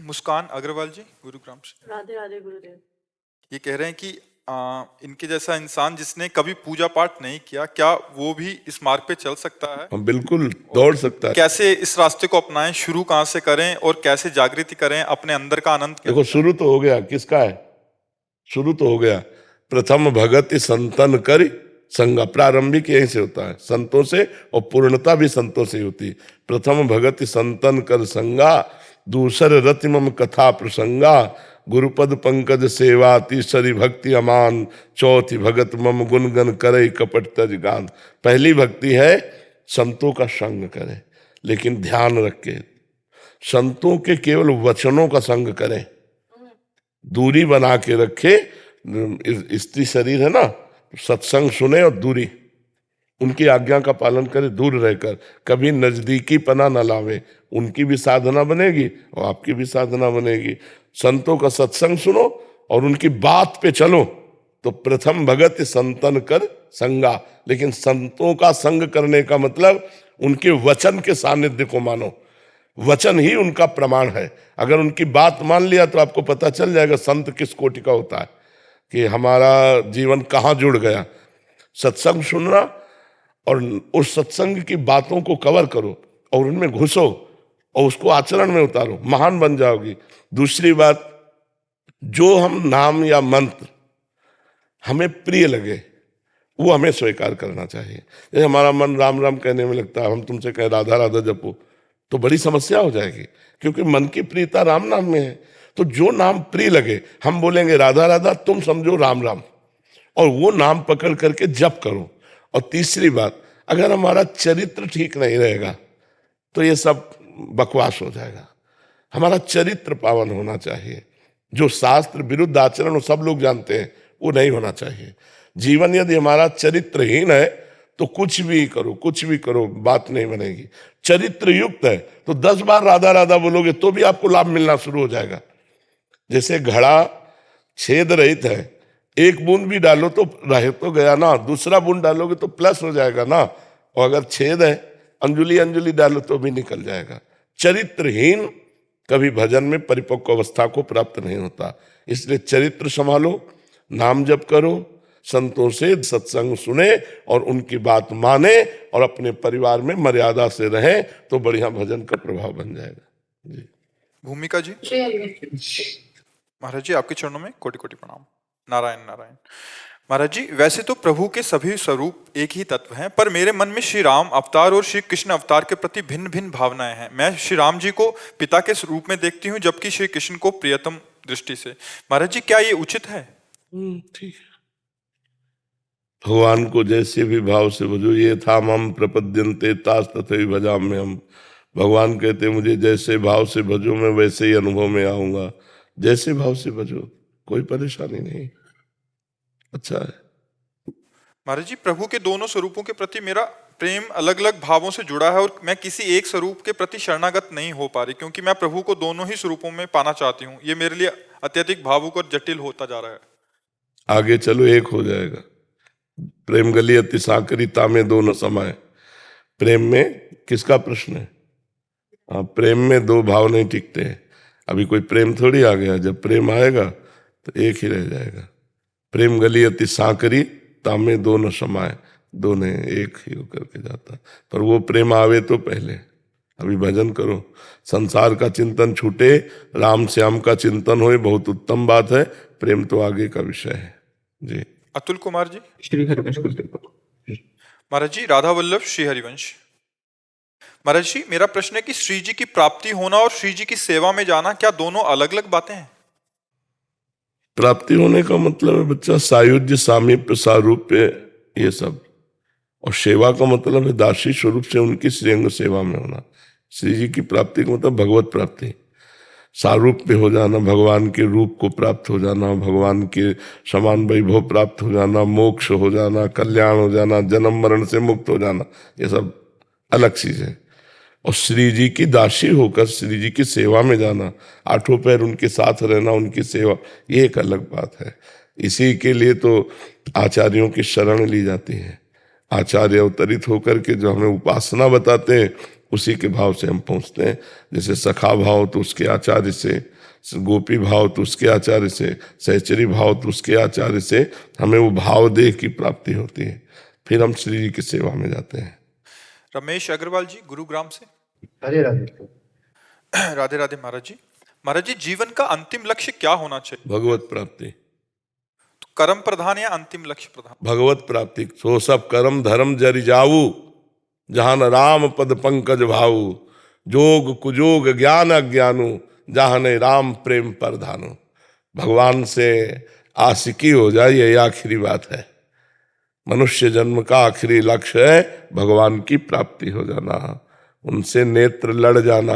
मुस्कान अग्रवाल जी, गुरुग्राम से। राधे राधे गुरुदेव। ये कह रहे हैं कि इनके जैसा इंसान जिसने कभी पूजा पाठ नहीं किया, क्या वो भी इस मार्ग पे चल सकता है? हम बिल्कुल दौड़ सकता है। कैसे इस रास्ते को अपनाएं, शुरू कहाँ से करें और कैसे जागृति करें, अपने अंदर का आनंद देखो शुरू तो हो गया, किसका है? शुरू तो हो गया। प्रथम भगति संतन कर संगा, प्रारंभिक यहीं से होता है, संतों से, और पूर्णता भी संतों से ही होती है। प्रथम भगति संतन कर संगा, दूसर रति मम कथा प्रसंगा, गुरुपद पंकज सेवा, तीसरी भक्ति अमान, चौथी भगत मम गुणगन करे कपट तज गान। पहली भक्ति है संतों का संग करे, लेकिन ध्यान रखे संतों के केवल वचनों का संग करें, दूरी बना के रखे। स्त्री शरीर है ना, सत्संग सुने और दूरी, उनकी आज्ञा का पालन करे, दूर रहकर कभी नजदीकी पना न लावे। उनकी भी साधना बनेगी और आपकी भी साधना बनेगी। संतों का सत्संग सुनो और उनकी बात पे चलो, तो प्रथम भगत संतन कर संगा। लेकिन संतों का संग करने का मतलब उनके वचन के सानिध्य को मानो, वचन ही उनका प्रमाण है। अगर उनकी बात मान लिया तो आपको पता चल जाएगा संत किस कोटि का होता है, कि हमारा जीवन कहाँ जुड़ गया। सत्संग सुनना और उस सत्संग की बातों को कवर करो और उनमें घुसो और उसको आचरण में उतारो, महान बन जाओगी। दूसरी बात, जो हम नाम या मंत्र हमें प्रिय लगे वो हमें स्वीकार करना चाहिए। जैसे हमारा मन राम राम कहने में लगता है, हम तुमसे कहें राधा राधा जपो, तो बड़ी समस्या हो जाएगी, क्योंकि मन की प्रियता राम नाम में है। तो जो नाम प्रिय लगे, हम बोलेंगे राधा राधा, तुम समझो राम राम, और वो नाम पकड़ करके जप करो। और तीसरी बात, अगर हमारा चरित्र ठीक नहीं रहेगा तो ये सब बकवास हो जाएगा। हमारा चरित्र पावन होना चाहिए। जो शास्त्र विरुद्ध आचरण वो सब लोग जानते हैं, वो नहीं होना चाहिए। जीवन यदि हमारा चरित्रहीन है तो कुछ भी करो, कुछ भी करो, बात नहीं बनेगी। चरित्र युक्त है तो 10 बार राधा राधा बोलोगे तो भी आपको लाभ मिलना शुरू हो जाएगा। जैसे घड़ा छेद रहित है, एक बूंद भी डालो तो रह तो गया ना, दूसरा बूंद डालोगे तो प्लस हो जाएगा ना, और अगर छेद है अंजुली अंजुली डालो तो भी निकल जाएगा। चरित्रहीन कभी भजन में परिपक्व अवस्था को प्राप्त नहीं होता। इसलिए चरित्र संभालो, नाम जप करो, संतों से सत्संग सुने और उनकी बात माने, और अपने परिवार में मर्यादा से रहें तो बढ़िया भजन का प्रभाव बन जाएगा। जी। भूमिका जी। महाराज जी, आपके चरणों में कोटि कोटि प्रणाम। नारायण नारायण। महाराज जी, वैसे तो प्रभु के सभी स्वरूप एक ही तत्व हैं, पर मेरे मन में श्री राम अवतार और श्री कृष्ण अवतार के प्रति भिन्न भिन्न भावनाएं हैं। मैं श्री राम जी को पिता के रूप में देखती हूँ, जबकि श्री कृष्ण को प्रियतम दृष्टि से। महाराज जी, क्या ये उचित है? ठीक है। भगवान को जैसे भी भाव से भजो, ये था मम प्रपद्यन्ते तास तथैव भजाम्य हम। भगवान कहते मुझे जैसे भाव से भजो, मैं वैसे ही अनुभव में आऊंगा। जैसे भाव से भजो, कोई परेशानी नहीं, अच्छा है। महाराज जी, प्रभु के दोनों स्वरूपों के प्रति मेरा प्रेम अलग अलग भावों से जुड़ा है, और मैं किसी एक स्वरूप के प्रति शरणागत नहीं हो पा रही, क्योंकि मैं प्रभु को दोनों ही स्वरूपों में पाना चाहती हूँ। ये मेरे लिए अत्यधिक भावुक और जटिल होता जा रहा है। आगे चलो, एक हो जाएगा। प्रेम गली अति साकरी तामे दो न समाये। प्रेम में किसका प्रश्न है? प्रेम में दो भाव नहीं टिकते हैं। अभी कोई प्रेम थोड़ी आ गया, जब प्रेम आएगा तो एक ही रह जाएगा। प्रेम गली अति साकरी तामे दो न समाये, दोनों एक ही होकर के जाता। पर वो प्रेम आवे तो पहले अभी भजन करो। संसार का चिंतन छूटे, राम श्याम का चिंतन होए, बहुत उत्तम बात है। प्रेम तो आगे का विषय है। जी। अतुल कुमार जी। श्री हरिवंश। महाराज जी, राधा वल्लभ श्री हरिवंश। महाराज जी, मेरा प्रश्न है कि श्री जी की प्राप्ति होना और श्री जी की सेवा में जाना, क्या दोनों अलग अलग बातें हैं? प्राप्ति होने का मतलब है बच्चा सायुज्य, सामीप्य, सारूप्य, ये सब। और सेवा का मतलब है दासी स्वरूप से उनकी श्रीअंग सेवा में होना। श्री जी की प्राप्ति का मतलब भगवत प्राप्ति, सारूप्य हो जाना, भगवान के रूप को प्राप्त हो जाना, भगवान के समान वैभव प्राप्त हो जाना, मोक्ष हो जाना, कल्याण हो जाना, जन्म मरण से मुक्त हो जाना, ये सब अलग चीज है। और श्री जी की दासी होकर श्री जी की सेवा में जाना, आठों पैर उनके साथ रहना, उनकी सेवा, ये एक अलग बात है। इसी के लिए तो आचार्यों की शरण ली जाती है। आचार्य अवतरित होकर के जो हमें उपासना बताते हैं उसी के भाव से हम पहुंचते हैं। जैसे सखा भाव तो उसके आचार्य से, गोपी भाव तो उसके आचार्य से, सहचरी भाव तो उसके आचार्य से हमें वो भाव देह की प्राप्ति होती है। फिर हम श्री जी की सेवा में जाते हैं। रमेश अग्रवाल जी गुरुग्राम से। हरे राधे। राधे राधे महाराज जी। महाराज जी, जीवन का अंतिम लक्ष्य क्या होना चाहिए? भगवत प्राप्ति। तो कर्म प्रधान या अंतिम लक्ष्य प्रधान? भगवत प्राप्ति। सो सब कर्म धर्म जरि जाऊ, जहान राम पद पंकज भाऊ। जोग कुजोग ज्ञान अज्ञानु, जहान राम प्रेम प्रधानु। भगवान से आशिकी हो जाए, यही आखिरी बात है। मनुष्य जन्म का आखिरी लक्ष्य है भगवान की प्राप्ति हो जाना, उनसे नेत्र लड़ जाना,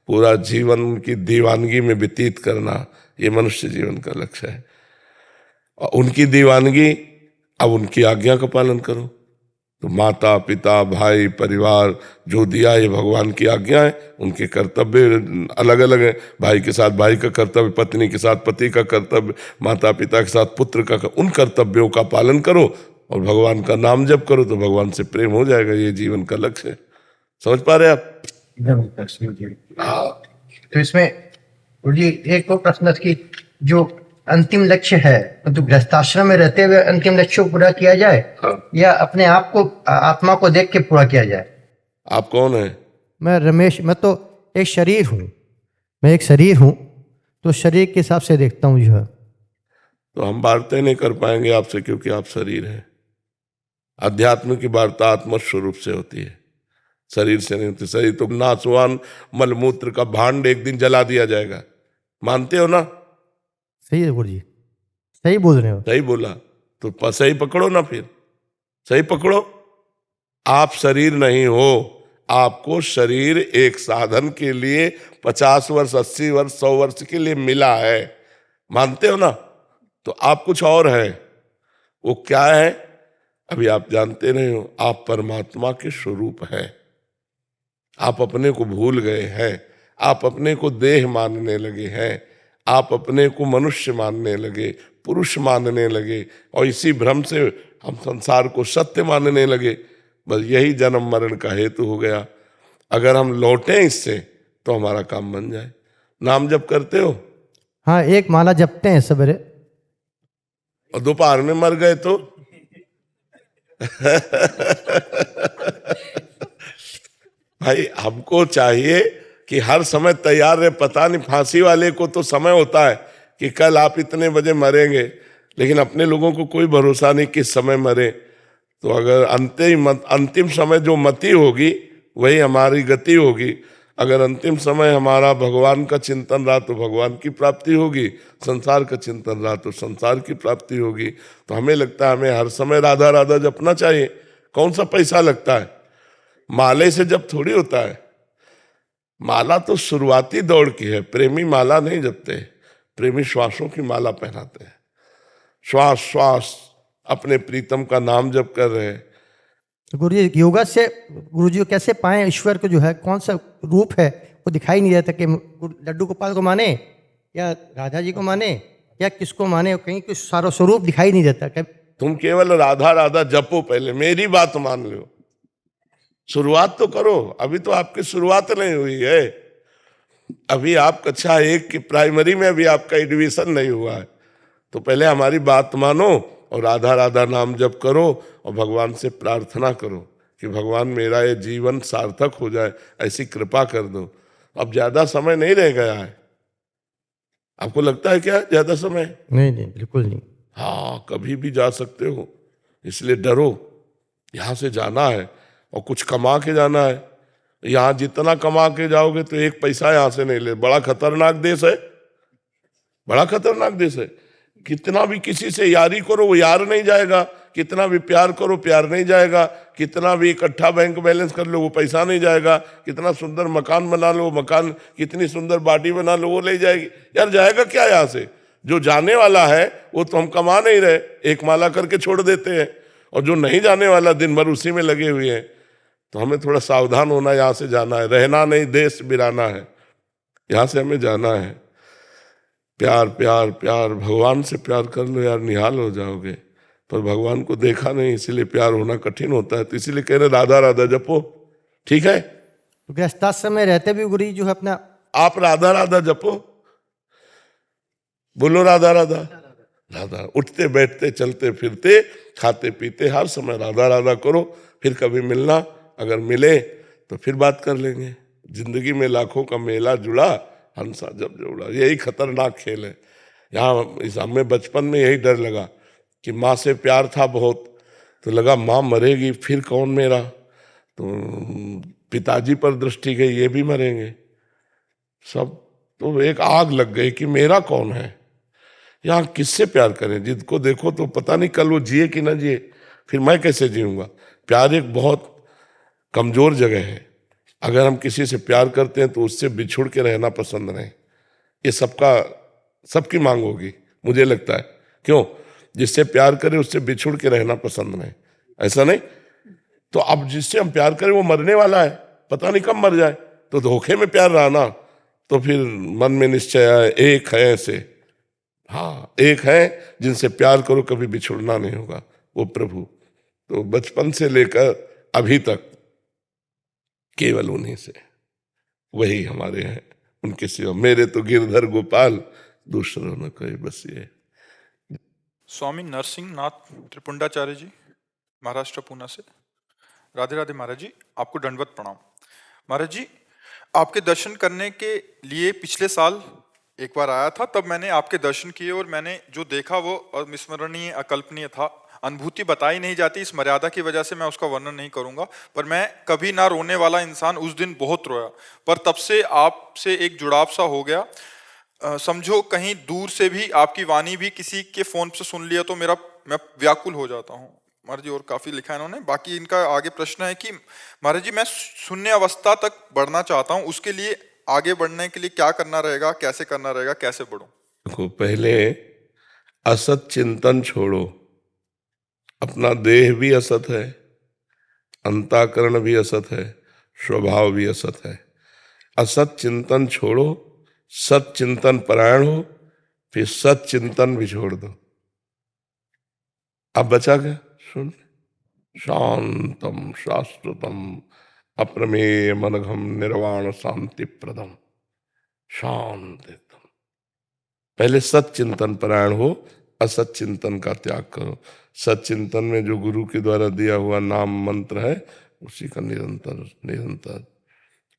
पूरा जीवन उनकी दीवानगी में व्यतीत करना, ये मनुष्य जीवन का लक्ष्य है। और उनकी दीवानगी, अब उनकी आज्ञा का पालन करो। तो माता पिता भाई परिवार जो दिया, ये भगवान की आज्ञा है। उनके कर्तव्य अलग अलग है। भाई के साथ भाई का कर्तव्य, पत्नी के साथ पति का कर्तव्य, माता पिता के साथ पुत्र का, उन कर्तव्यों का पालन करो और भगवान का नाम जप करो, तो भगवान से प्रेम हो जाएगा। ये जीवन का लक्ष्य है। समझ पा रहे आप? तो इसमें गुरु जी एक और प्रश्न कि जो अंतिम लक्ष्य है तो गृहस्थाश्रम में रहते हुए अंतिम लक्ष्य को पूरा किया जाए, या अपने आप को, आत्मा को देख के पूरा किया जाए? आप कौन है? मैं रमेश, मैं तो एक शरीर हूँ, मैं एक शरीर हूँ, तो शरीर के हिसाब से देखता हूँ जो है। तो हम वार्ता नहीं कर पाएंगे आपसे, क्योंकि आप शरीर हैं। अध्यात्म की वार्ता आत्म स्वरूप से होती है, शरीर से नहीं होती। शरीर तो नासवान मलमूत्र का भांड एक दिन जला दिया जाएगा, मानते हो ना? सही है गुरु जी, सही बोल रहे हो। सही बोला तो सही पकड़ो ना, फिर सही पकड़ो। आप शरीर नहीं हो, आपको शरीर एक साधन के लिए 50 वर्ष 80 वर्ष 100 वर्ष के लिए मिला है, मानते हो ना? तो आप कुछ और है। वो क्या है अभी आप जानते नहीं हो। आप परमात्मा के स्वरूप है। आप अपने को भूल गए हैं, आप अपने को देह मानने लगे हैं, आप अपने को मनुष्य मानने लगे, पुरुष मानने लगे, और इसी भ्रम से हम संसार को सत्य मानने लगे। बस यही जन्म मरण का हेतु हो गया। अगर हम लौटें इससे तो हमारा काम बन जाए। नाम जप करते हो? हाँ, एक माला जपते हैं सवेरे। और दोपहर में मर गए तो भाई हमको चाहिए कि हर समय तैयार रहे। पता नहीं, फांसी वाले को तो समय होता है कि कल आप इतने बजे मरेंगे, लेकिन अपने लोगों को कोई भरोसा नहीं किस समय मरे। तो अगर अंतिम समय जो मति होगी वही हमारी गति होगी। अगर अंतिम समय हमारा भगवान का चिंतन रहा तो भगवान की प्राप्ति होगी, संसार का चिंतन रहा तो संसार की प्राप्ति होगी। तो हमें लगता है हमें हर समय राधा राधा जपना चाहिए। कौन सा पैसा लगता है? माले से जब थोड़ी होता है। माला तो शुरुआती दौड़ की है। प्रेमी माला नहीं जपते, प्रेमी श्वासों की माला पहनाते हैं। श्वास श्वास अपने प्रीतम का नाम जप कर रहे हैं। गुरु जी, योगा से गुरु जी कैसे पाए ईश्वर को, जो है कौन सा रूप है वो दिखाई नहीं देता कि लड्डू गोपाल को माने या राधा जी को माने या किसको माने, कहीं कुछ सारा स्वरूप दिखाई नहीं देता। तुम केवल राधा राधा जपो, पहले मेरी बात मान लो, शुरुआत तो करो। अभी तो आपकी शुरुआत नहीं हुई है। अभी आप कक्षा 1 की प्राइमरी में अभी आपका एडमिशन नहीं हुआ है। तो पहले हमारी बात मानो और राधा राधा नाम जप करो और भगवान से प्रार्थना करो कि भगवान मेरा ये जीवन सार्थक हो जाए, ऐसी कृपा कर दो। अब ज्यादा समय नहीं रह गया है। आपको लगता है क्या ज्यादा समय? नहीं नहीं, बिल्कुल नहीं। हाँ, कभी भी जा सकते हो, इसलिए डरो। यहाँ से जाना है और कुछ कमा के जाना है। यहाँ जितना कमा के जाओगे तो एक पैसा यहाँ से नहीं ले। बड़ा खतरनाक देश है, बड़ा खतरनाक देश है। कितना भी किसी से यारी करो वो यार नहीं जाएगा, कितना भी प्यार करो प्यार नहीं जाएगा, कितना भी इकट्ठा बैंक बैलेंस कर लो वो पैसा नहीं जाएगा, कितना सुंदर मकान बना लो, मकान कितनी सुंदर बाडी बना लो वो ले जाएगी। यार जाएगा क्या यहाँ से? जो जाने वाला है वो तो हम कमा नहीं रहे, एक माला करके छोड़ देते हैं, और जो नहीं जाने वाला दिन भर उसी में लगे हुए हैं। तो हमें थोड़ा सावधान होना, यहाँ से जाना है, रहना नहीं, देश बिराना है। यहाँ से हमें जाना है। प्यार प्यार प्यार, भगवान से प्यार कर लो यार, निहाल हो जाओगे। पर भगवान को देखा नहीं, इसीलिए प्यार होना कठिन होता है। तो इसीलिए कह रहे राधा राधा जपो, ठीक है? तो गृहस्थाश्रम में रहते भी गुरु जी जो है अपना आप राधा राधा जपो, बोलो राधा राधा राधा, उठते बैठते चलते फिरते खाते पीते हर समय राधा राधा करो। फिर कभी मिलना, अगर मिले तो फिर बात कर लेंगे। जिंदगी में लाखों का मेला जुड़ा, हंसा जब जोड़ा, यही खतरनाक खेल है। यहाँ इस हमें बचपन में यही डर लगा कि माँ से प्यार था बहुत, तो लगा माँ मरेगी फिर कौन मेरा, तो पिताजी पर दृष्टि गई, ये भी मरेंगे सब। तो एक आग लग गई कि मेरा कौन है, यहाँ किससे प्यार करें, जिसको देखो तो पता नहीं कल वो जिए कि ना जिए, फिर मैं कैसे जीऊंगा। प्यार एक बहुत कमजोर जगह है। अगर हम किसी से प्यार करते हैं तो उससे बिछुड़ के रहना पसंद नहीं, ये सबकी मांग होगी मुझे लगता है। क्यों? जिससे प्यार करे उससे बिछुड़ के रहना पसंद नहीं, ऐसा नहीं। तो अब जिससे हम प्यार करें वो मरने वाला है, पता नहीं कब मर जाए, तो धोखे में प्यार रहा ना, तो फिर मन में निश्चय है एक है ऐसे, हाँ एक है जिनसे प्यार करो कभी बिछुड़ना नहीं होगा, वो प्रभु। तो बचपन से लेकर अभी तक केवल उन्हीं से, वही हमारे हैं, उनके सिवा मेरे तो गिरधर गोपाल, दूसरों न कोई बस ये। स्वामी नरसिंह नाथ त्रिपुंडाचार्य जी, महाराष्ट्र पूना से। राधे राधे महाराज जी, आपको दंडवत प्रणाम। महाराज जी, आपके दर्शन करने के लिए पिछले साल एक बार आया था, तब मैंने आपके दर्शन किए और मैंने जो देखा वो अविस्मरणीय अकल्पनीय था। अनुभूति बताई नहीं जाती, इस मर्यादा की वजह से मैं उसका वर्णन नहीं करूंगा, पर मैं कभी ना रोने वाला इंसान उस दिन बहुत रोया, पर तब से आपसे एक जुड़ाव सा हो गया। समझो कहीं दूर से भी आपकी वाणी भी किसी के फोन से सुन लिया तो मैं व्याकुल हो जाता हूँ महाराज जी। और काफी लिखा है इन्होंने। बाकी इनका आगे प्रश्न है कि महाराज जी, मैं शून्य अवस्था तक बढ़ना चाहता हूँ, उसके लिए आगे बढ़ने के लिए क्या करना रहेगा, कैसे करना रहेगा, कैसे बढ़ूं? देखो, पहले असत चिंतन छोड़ो। अपना देह भी असत है, अंतःकरण भी असत है, स्वभाव भी असत है। असत चिंतन छोड़ो, सत चिंतन परायण हो, फिर सत चिंतन भी छोड़ दो। अब बचा क्या? सुन, शांतम शाश्वतम अप्रमेय मनघम निर्वाण शांति प्रदम, शांत एकदम। पहले सत चिंतन परायण हो, असत चिंतन का त्याग करो। सत चिंतन में जो गुरु के द्वारा दिया हुआ नाम मंत्र है, उसी का निरंतर निरंतर,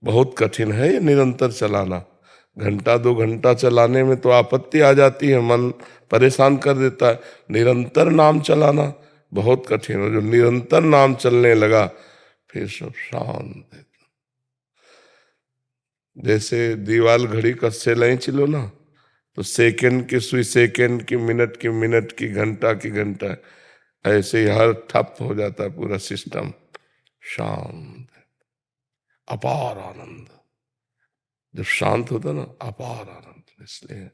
बहुत कठिन है ये निरंतर चलाना। घंटा 2 घंटा चलाने में तो आपत्ति आ जाती है, मन परेशान कर देता है। निरंतर नाम चलाना बहुत कठिन है। जो निरंतर नाम चलने लगा फिर सब शांत। जैसे दीवाल घड़ी का सेलाई चलो ना, तो सेकंड की सुई सेकंड की, मिनट की मिनट की, घंटा की घंटा, ऐसे ही हर ठप हो जाता है पूरा सिस्टम। शांत, अपार आनंद। जब शांत होता ना, अपार आनंद। इसलिए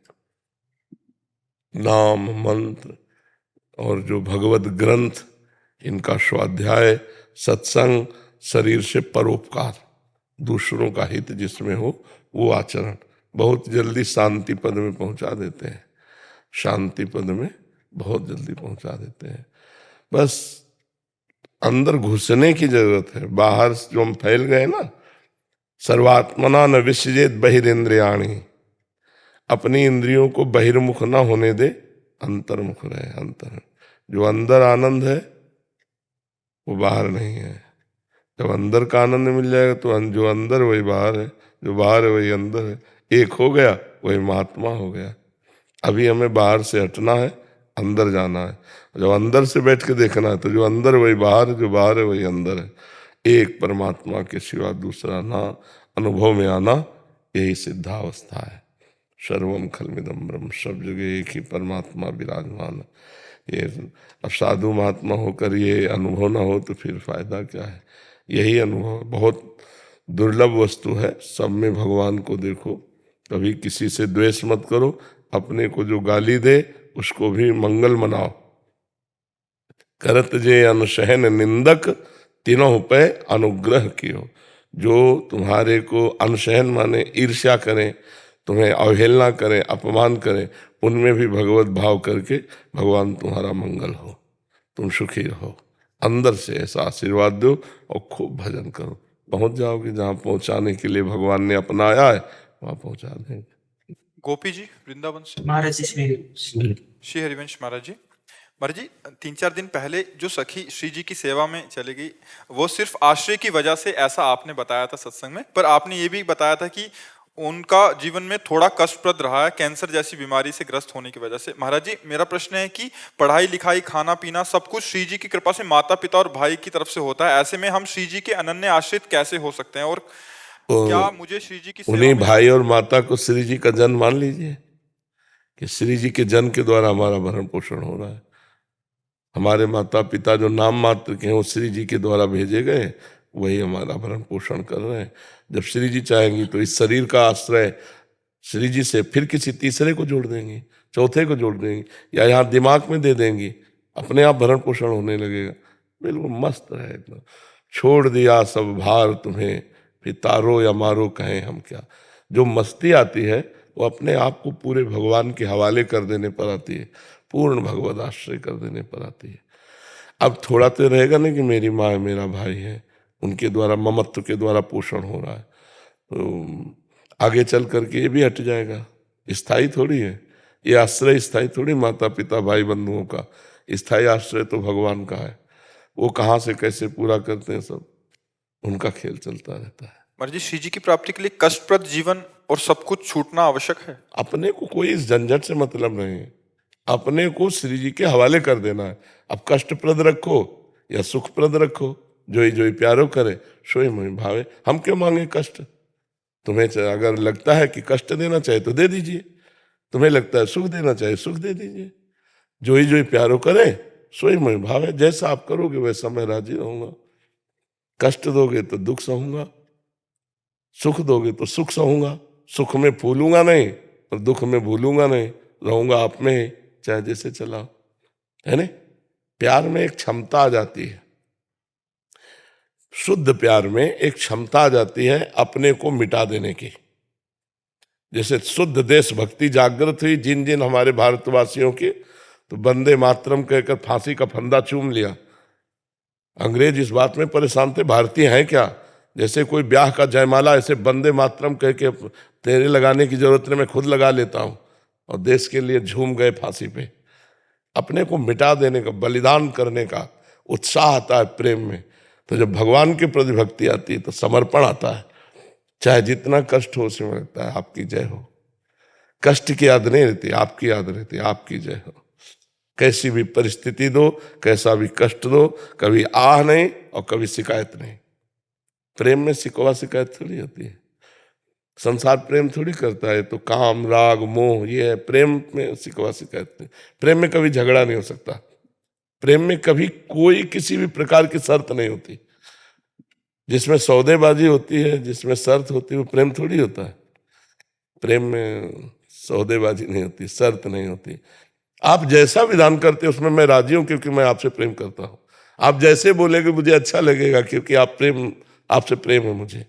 नाम मंत्र और जो भगवत ग्रंथ, इनका स्वाध्याय, सत्संग, शरीर से परोपकार, दूसरों का हित जिसमें हो वो आचरण बहुत जल्दी शांति पद में पहुंचा देते हैं। शांति पद में बहुत जल्दी पहुंचा देते हैं। बस अंदर घुसने की जरूरत है। बाहर जो हम फैल गए ना, सर्वात्मना न विसृजेत बहिरेंद्रियाणि, अपनी इंद्रियों को बहिर्मुख ना होने दे, अंतर्मुख रहे। अंतर, जो अंदर आनंद है वो बाहर नहीं है। जब अंदर का आनंद मिल जाएगा तो जो अंदर वही बाहर है, जो बाहर है वही अंदर है। एक हो गया वही महात्मा हो गया। अभी हमें बाहर से हटना है, अंदर जाना है। जब अंदर से बैठ के देखना है तो जो अंदर वही बाहर है, जो बाहर है वही अंदर है। एक परमात्मा के सिवा दूसरा ना अनुभव में आना, यही सिद्धावस्था है। सर्वम खलमिदम ब्रह्म, सब जगह एक ही परमात्मा विराजमान। ये अब साधु महात्मा होकर ये अनुभव ना हो तो फिर फायदा क्या है? यही अनुभव बहुत दुर्लभ वस्तु है। सब में भगवान को देखो, कभी किसी से द्वेष मत करो। अपने को जो गाली दे उसको भी मंगल मनाओ। करत जे अनुसहन निंदक, तीनों पे अनुग्रह कियो। जो तुम्हारे को अनुसहन माने ईर्ष्या करें, तुम्हें अवहेलना करें, अपमान करें, उनमें भी भगवत भाव करके भगवान तुम्हारा मंगल हो, तुम सुखी रहो। अंदर से ऐसा आशीर्वाद दो और खूब भजन करो। पहुंच जाओगे जहां पहुंचाने के लिए भगवान ने अपनाया है, वहां पहुंचा देंगे। गोपी जी वृंदावन से। महाराज जी श्री हरिवंश महाराज जी। महाराज जी 3-4 दिन पहले जो सखी श्री जी की सेवा में चली गई, वो सिर्फ आश्रय की वजह से, ऐसा आपने बताया था सत्संग में, पर आपने ये भी बताया था कि उनका जीवन में थोड़ा कष्टप्रद रहा है कैंसर जैसी बीमारी से ग्रस्त होने की वजह से। महाराज जी मेरा प्रश्न है कि पढ़ाई लिखाई खाना पीना सब कुछ श्री जी की कृपा से माता पिता और भाई की तरफ से होता है, ऐसे में हम श्री जी के अनन्य आश्रित कैसे हो सकते हैं, और क्या मुझे श्री जी की सेवा उन्हीं में- भाई और माता को श्री जी का जन्म मान लीजिए कि श्री जी के जन्म के द्वारा हमारा भरण पोषण हो रहा है। हमारे माता पिता जो नाम मात्र के हैं वो श्री जी के द्वारा भेजे गए, वही हमारा भरण पोषण कर रहे हैं। जब श्री जी चाहेंगी तो इस शरीर का आश्रय श्री जी से फिर किसी तीसरे को जोड़ देंगी, चौथे को जोड़ देंगी, या यहाँ दिमाग में दे देंगी, अपने आप भरण पोषण होने लगेगा। बिल्कुल मस्त है एकदम। छोड़ दिया सब भार तुम्हें, फिर तारो या मारो कहें हम क्या। जो मस्ती आती है वो अपने आप को पूरे भगवान के हवाले कर देने पर आती है, पूर्ण भगवत आश्रय कर देने पर आती है। अब थोड़ा तो रहेगा ना कि मेरी माँ है, मेरा भाई है, उनके द्वारा ममत्व के द्वारा पोषण हो रहा है, तो आगे चल करके ये भी हट जाएगा। स्थायी थोड़ी है ये आश्रय, स्थायी थोड़ी माता पिता भाई बंधुओं का। स्थायी आश्रय तो भगवान का है, वो कहाँ से कैसे पूरा करते हैं सब उनका खेल चलता रहता है। महाराज जी श्री जी की प्राप्ति के लिए कष्टप्रद जीवन और सब कुछ छूटना आवश्यक है। अपने को कोई इस झंझट से मतलब नहीं है, अपने को श्री जी के हवाले कर देना है। अब कष्टप्रद रखो या सुखप्रद रखो, जो ही प्यारो करे सोई मोहि भावे। हम क्यों मांगे कष्ट? तुम्हें अगर लगता है कि कष्ट देना चाहिए तो दे दीजिए, तुम्हें लगता है सुख देना चाहिए सुख दे दीजिए। जो ही प्यारो करे सोई मोहि भावे। जैसा आप करोगे वैसा मैं राजी रहूंगा। कष्ट दोगे तो दुख सहूंगा, सुख दोगे तो सुख सहूंगा। सुख में फूलूंगा नहीं और दुख में भूलूंगा नहीं, रहूंगा आप में ही, चाहे जैसे चला है ना। प्यार में एक क्षमता आ जाती है, शुद्ध प्यार में एक क्षमता आ जाती है अपने को मिटा देने की। जैसे शुद्ध देशभक्ति जागृत हुई जिन जिन हमारे भारतवासियों की, तो वंदे मातरम कहकर फांसी का फंदा चूम लिया। अंग्रेज इस बात में परेशान थे, भारतीय हैं क्या? जैसे कोई ब्याह का जयमाला ऐसे वंदे मातरम कह के तेरे लगाने की जरूरत नहीं, मैं खुद लगा लेता हूं, और देश के लिए झूम गए फांसी पे। अपने को मिटा देने का, बलिदान करने का उत्साह आता है प्रेम में। तो जब भगवान के प्रति भक्ति आती है तो समर्पण आता है। चाहे जितना कष्ट हो, उसमें लगता है आपकी जय हो। कष्ट की याद नहीं रहती, आपकी याद रहती है, आपकी जय हो। कैसी भी परिस्थिति दो, कैसा भी कष्ट दो, कभी आह नहीं और कभी शिकायत नहीं। प्रेम में शिकवा शिकायत थोड़ी होती है। संसार प्रेम थोड़ी करता है, तो काम राग मोह ये है। प्रेम में शिकवा शिकायत नहीं। प्रेम में कभी झगड़ा नहीं हो सकता। प्रेम में कभी कोई किसी भी प्रकार की शर्त नहीं होती। जिसमें सौदेबाजी होती है, जिसमें शर्त होती है, वो प्रेम थोड़ी होता है। प्रेम में सौदेबाजी नहीं होती, शर्त नहीं होती। आप जैसा विधान करते उसमें मैं राजी हूं, क्योंकि मैं आपसे प्रेम करता हूं। आप जैसे बोलेंगे मुझे अच्छा लगेगा, क्योंकि आपसे प्रेम है मुझे।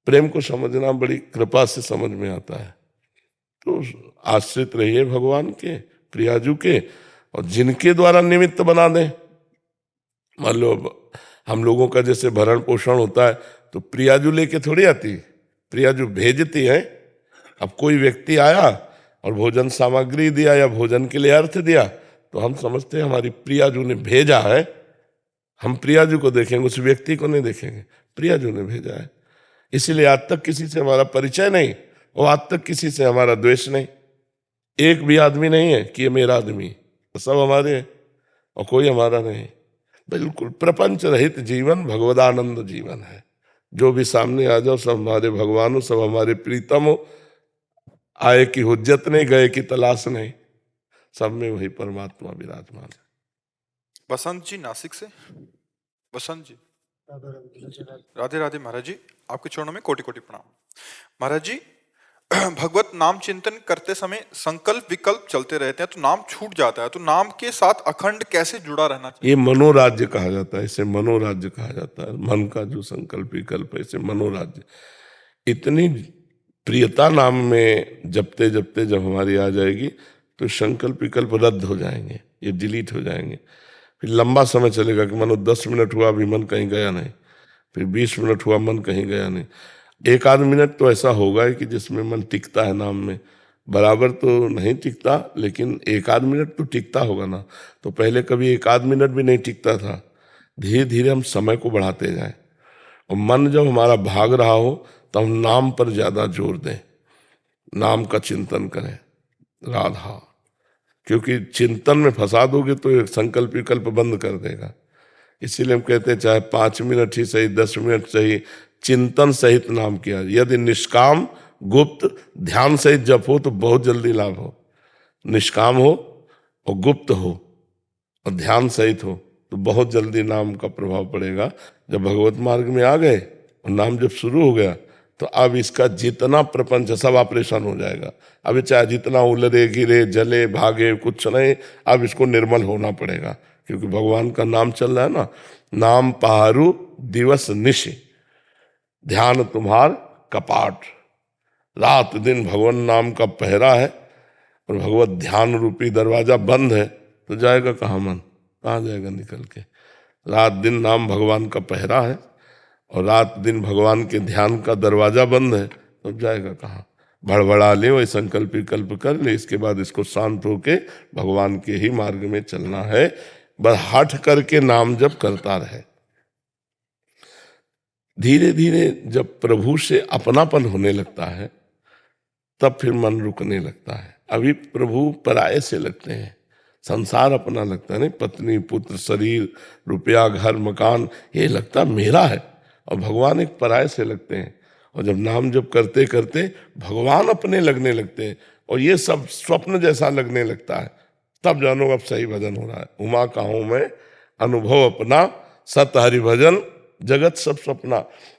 प्रेम को समझना बड़ी कृपा से समझ में आता है। तो आश्रित रहिए भगवान के, प्रियाजू के, और जिनके द्वारा निमित्त बना दें। मान लो हम लोगों का जैसे भरण पोषण होता है, तो प्रियाजू लेके थोड़ी आती, प्रियाजू भेजती है। अब कोई व्यक्ति आया और भोजन सामग्री दिया या भोजन के लिए अर्थ दिया, तो हम समझते हैं हमारी प्रियाजू ने भेजा है। हम प्रियाजू को देखेंगे, उस व्यक्ति को नहीं देखेंगे। प्रियाजू ने भेजा है, इसीलिए आज तक किसी से हमारा परिचय नहीं, और आज तक किसी से हमारा द्वेष नहीं। एक भी आदमी नहीं है कि ये मेरा आदमी, तो सब हमारे हैं और कोई हमारा नहीं। बिल्कुल प्रपंच रहित जीवन भगवदानंद जीवन है। जो भी सामने आ जाओ सब हमारे भगवान हो, सब हमारे प्रीतम हो। आए की हुज्जत नहीं, गए की तलाश नहीं, सब में वही परमात्मा विराजमान है। बसंत जी नासिक से। बसंत जी राधे राधे। महाराज जी आपके चरणों में कोटि कोटि प्रणाम। महाराज जी भगवत नाम चिंतन करते समय संकल्प विकल्प चलते रहते हैं, तो नाम छूट जाता है, तो नाम के साथ अखंड कैसे जुड़ा रहना चाहिए? ये मनोराज्य कहा जाता है, इसे मनोराज्य कहा जाता है। मन का जो संकल्प विकल्प है, इसे मनोराज्य। इतनी प्रियता नाम में जपते जपते जब हमारी आ जाएगी, तो संकल्प विकल्प रद्द हो जाएंगे, ये डिलीट हो जाएंगे। फिर लंबा समय चलेगा कि मानो 10 मिनट हुआ, अभी मन कहीं गया नहीं। फिर 20 मिनट हुआ, मन कहीं गया नहीं। एक आध मिनट तो ऐसा होगा कि जिसमें मन टिकता है नाम में, बराबर तो नहीं टिकता, लेकिन एक आध मिनट तो टिकता होगा ना। तो पहले कभी एक आध मिनट भी नहीं टिकता था। धीरे धीरे हम समय को बढ़ाते जाएं, और मन जब हमारा भाग रहा हो तो हम नाम पर ज्यादा जोर दें, नाम का चिंतन करें, राधा। क्योंकि चिंतन में फंसा दोगे तो एक संकल्प विकल्प बंद कर देगा। इसीलिए हम कहते हैं चाहे 5 मिनट ही सही, 10 मिनट सही, चिंतन सहित नाम किया। यदि निष्काम गुप्त ध्यान सहित जप हो तो बहुत जल्दी लाभ हो। निष्काम हो और गुप्त हो और ध्यान सहित हो तो बहुत जल्दी नाम का प्रभाव पड़ेगा। जब भगवत मार्ग में आ गए और नाम जब शुरू हो गया तो अब इसका जितना प्रपंच सब ऑपरेशन हो जाएगा। अब चाहे जितना उलरे गिरे जले भागे कुछ नहीं, अब इसको निर्मल होना पड़ेगा, क्योंकि भगवान का नाम चल रहा है ना। नाम पहारू दिवस निश, ध्यान तुम्हार कपाट। रात दिन भगवान नाम का पहरा है और भगवत ध्यान रूपी दरवाजा बंद है तो जाएगा कहाँ मन, कहाँ जाएगा निकल के। रात दिन नाम भगवान का पहरा है और रात दिन भगवान के ध्यान का दरवाजा बंद है तो जाएगा कहाँ। भड़बड़ा ले, वही संकल्प विकल्प कर ले, इसके बाद इसको शांत होके भगवान के ही मार्ग में चलना है। बस हट करके नाम जप करता रहे। धीरे धीरे जब प्रभु से अपनापन होने लगता है तब फिर मन रुकने लगता है। अभी प्रभु पराये से लगते हैं, संसार अपना लगता है, नहीं पत्नी पुत्र शरीर रुपया घर मकान ये लगता मेरा है, और भगवान एक पराये से लगते हैं। और जब नाम जप करते करते भगवान अपने लगने लगते हैं और ये सब स्वप्न जैसा लगने लगता है, तब जानो अब सही भजन हो रहा है। उमा का हूं मैं अनुभव अपना, सत हरि भजन जगत सब सपना।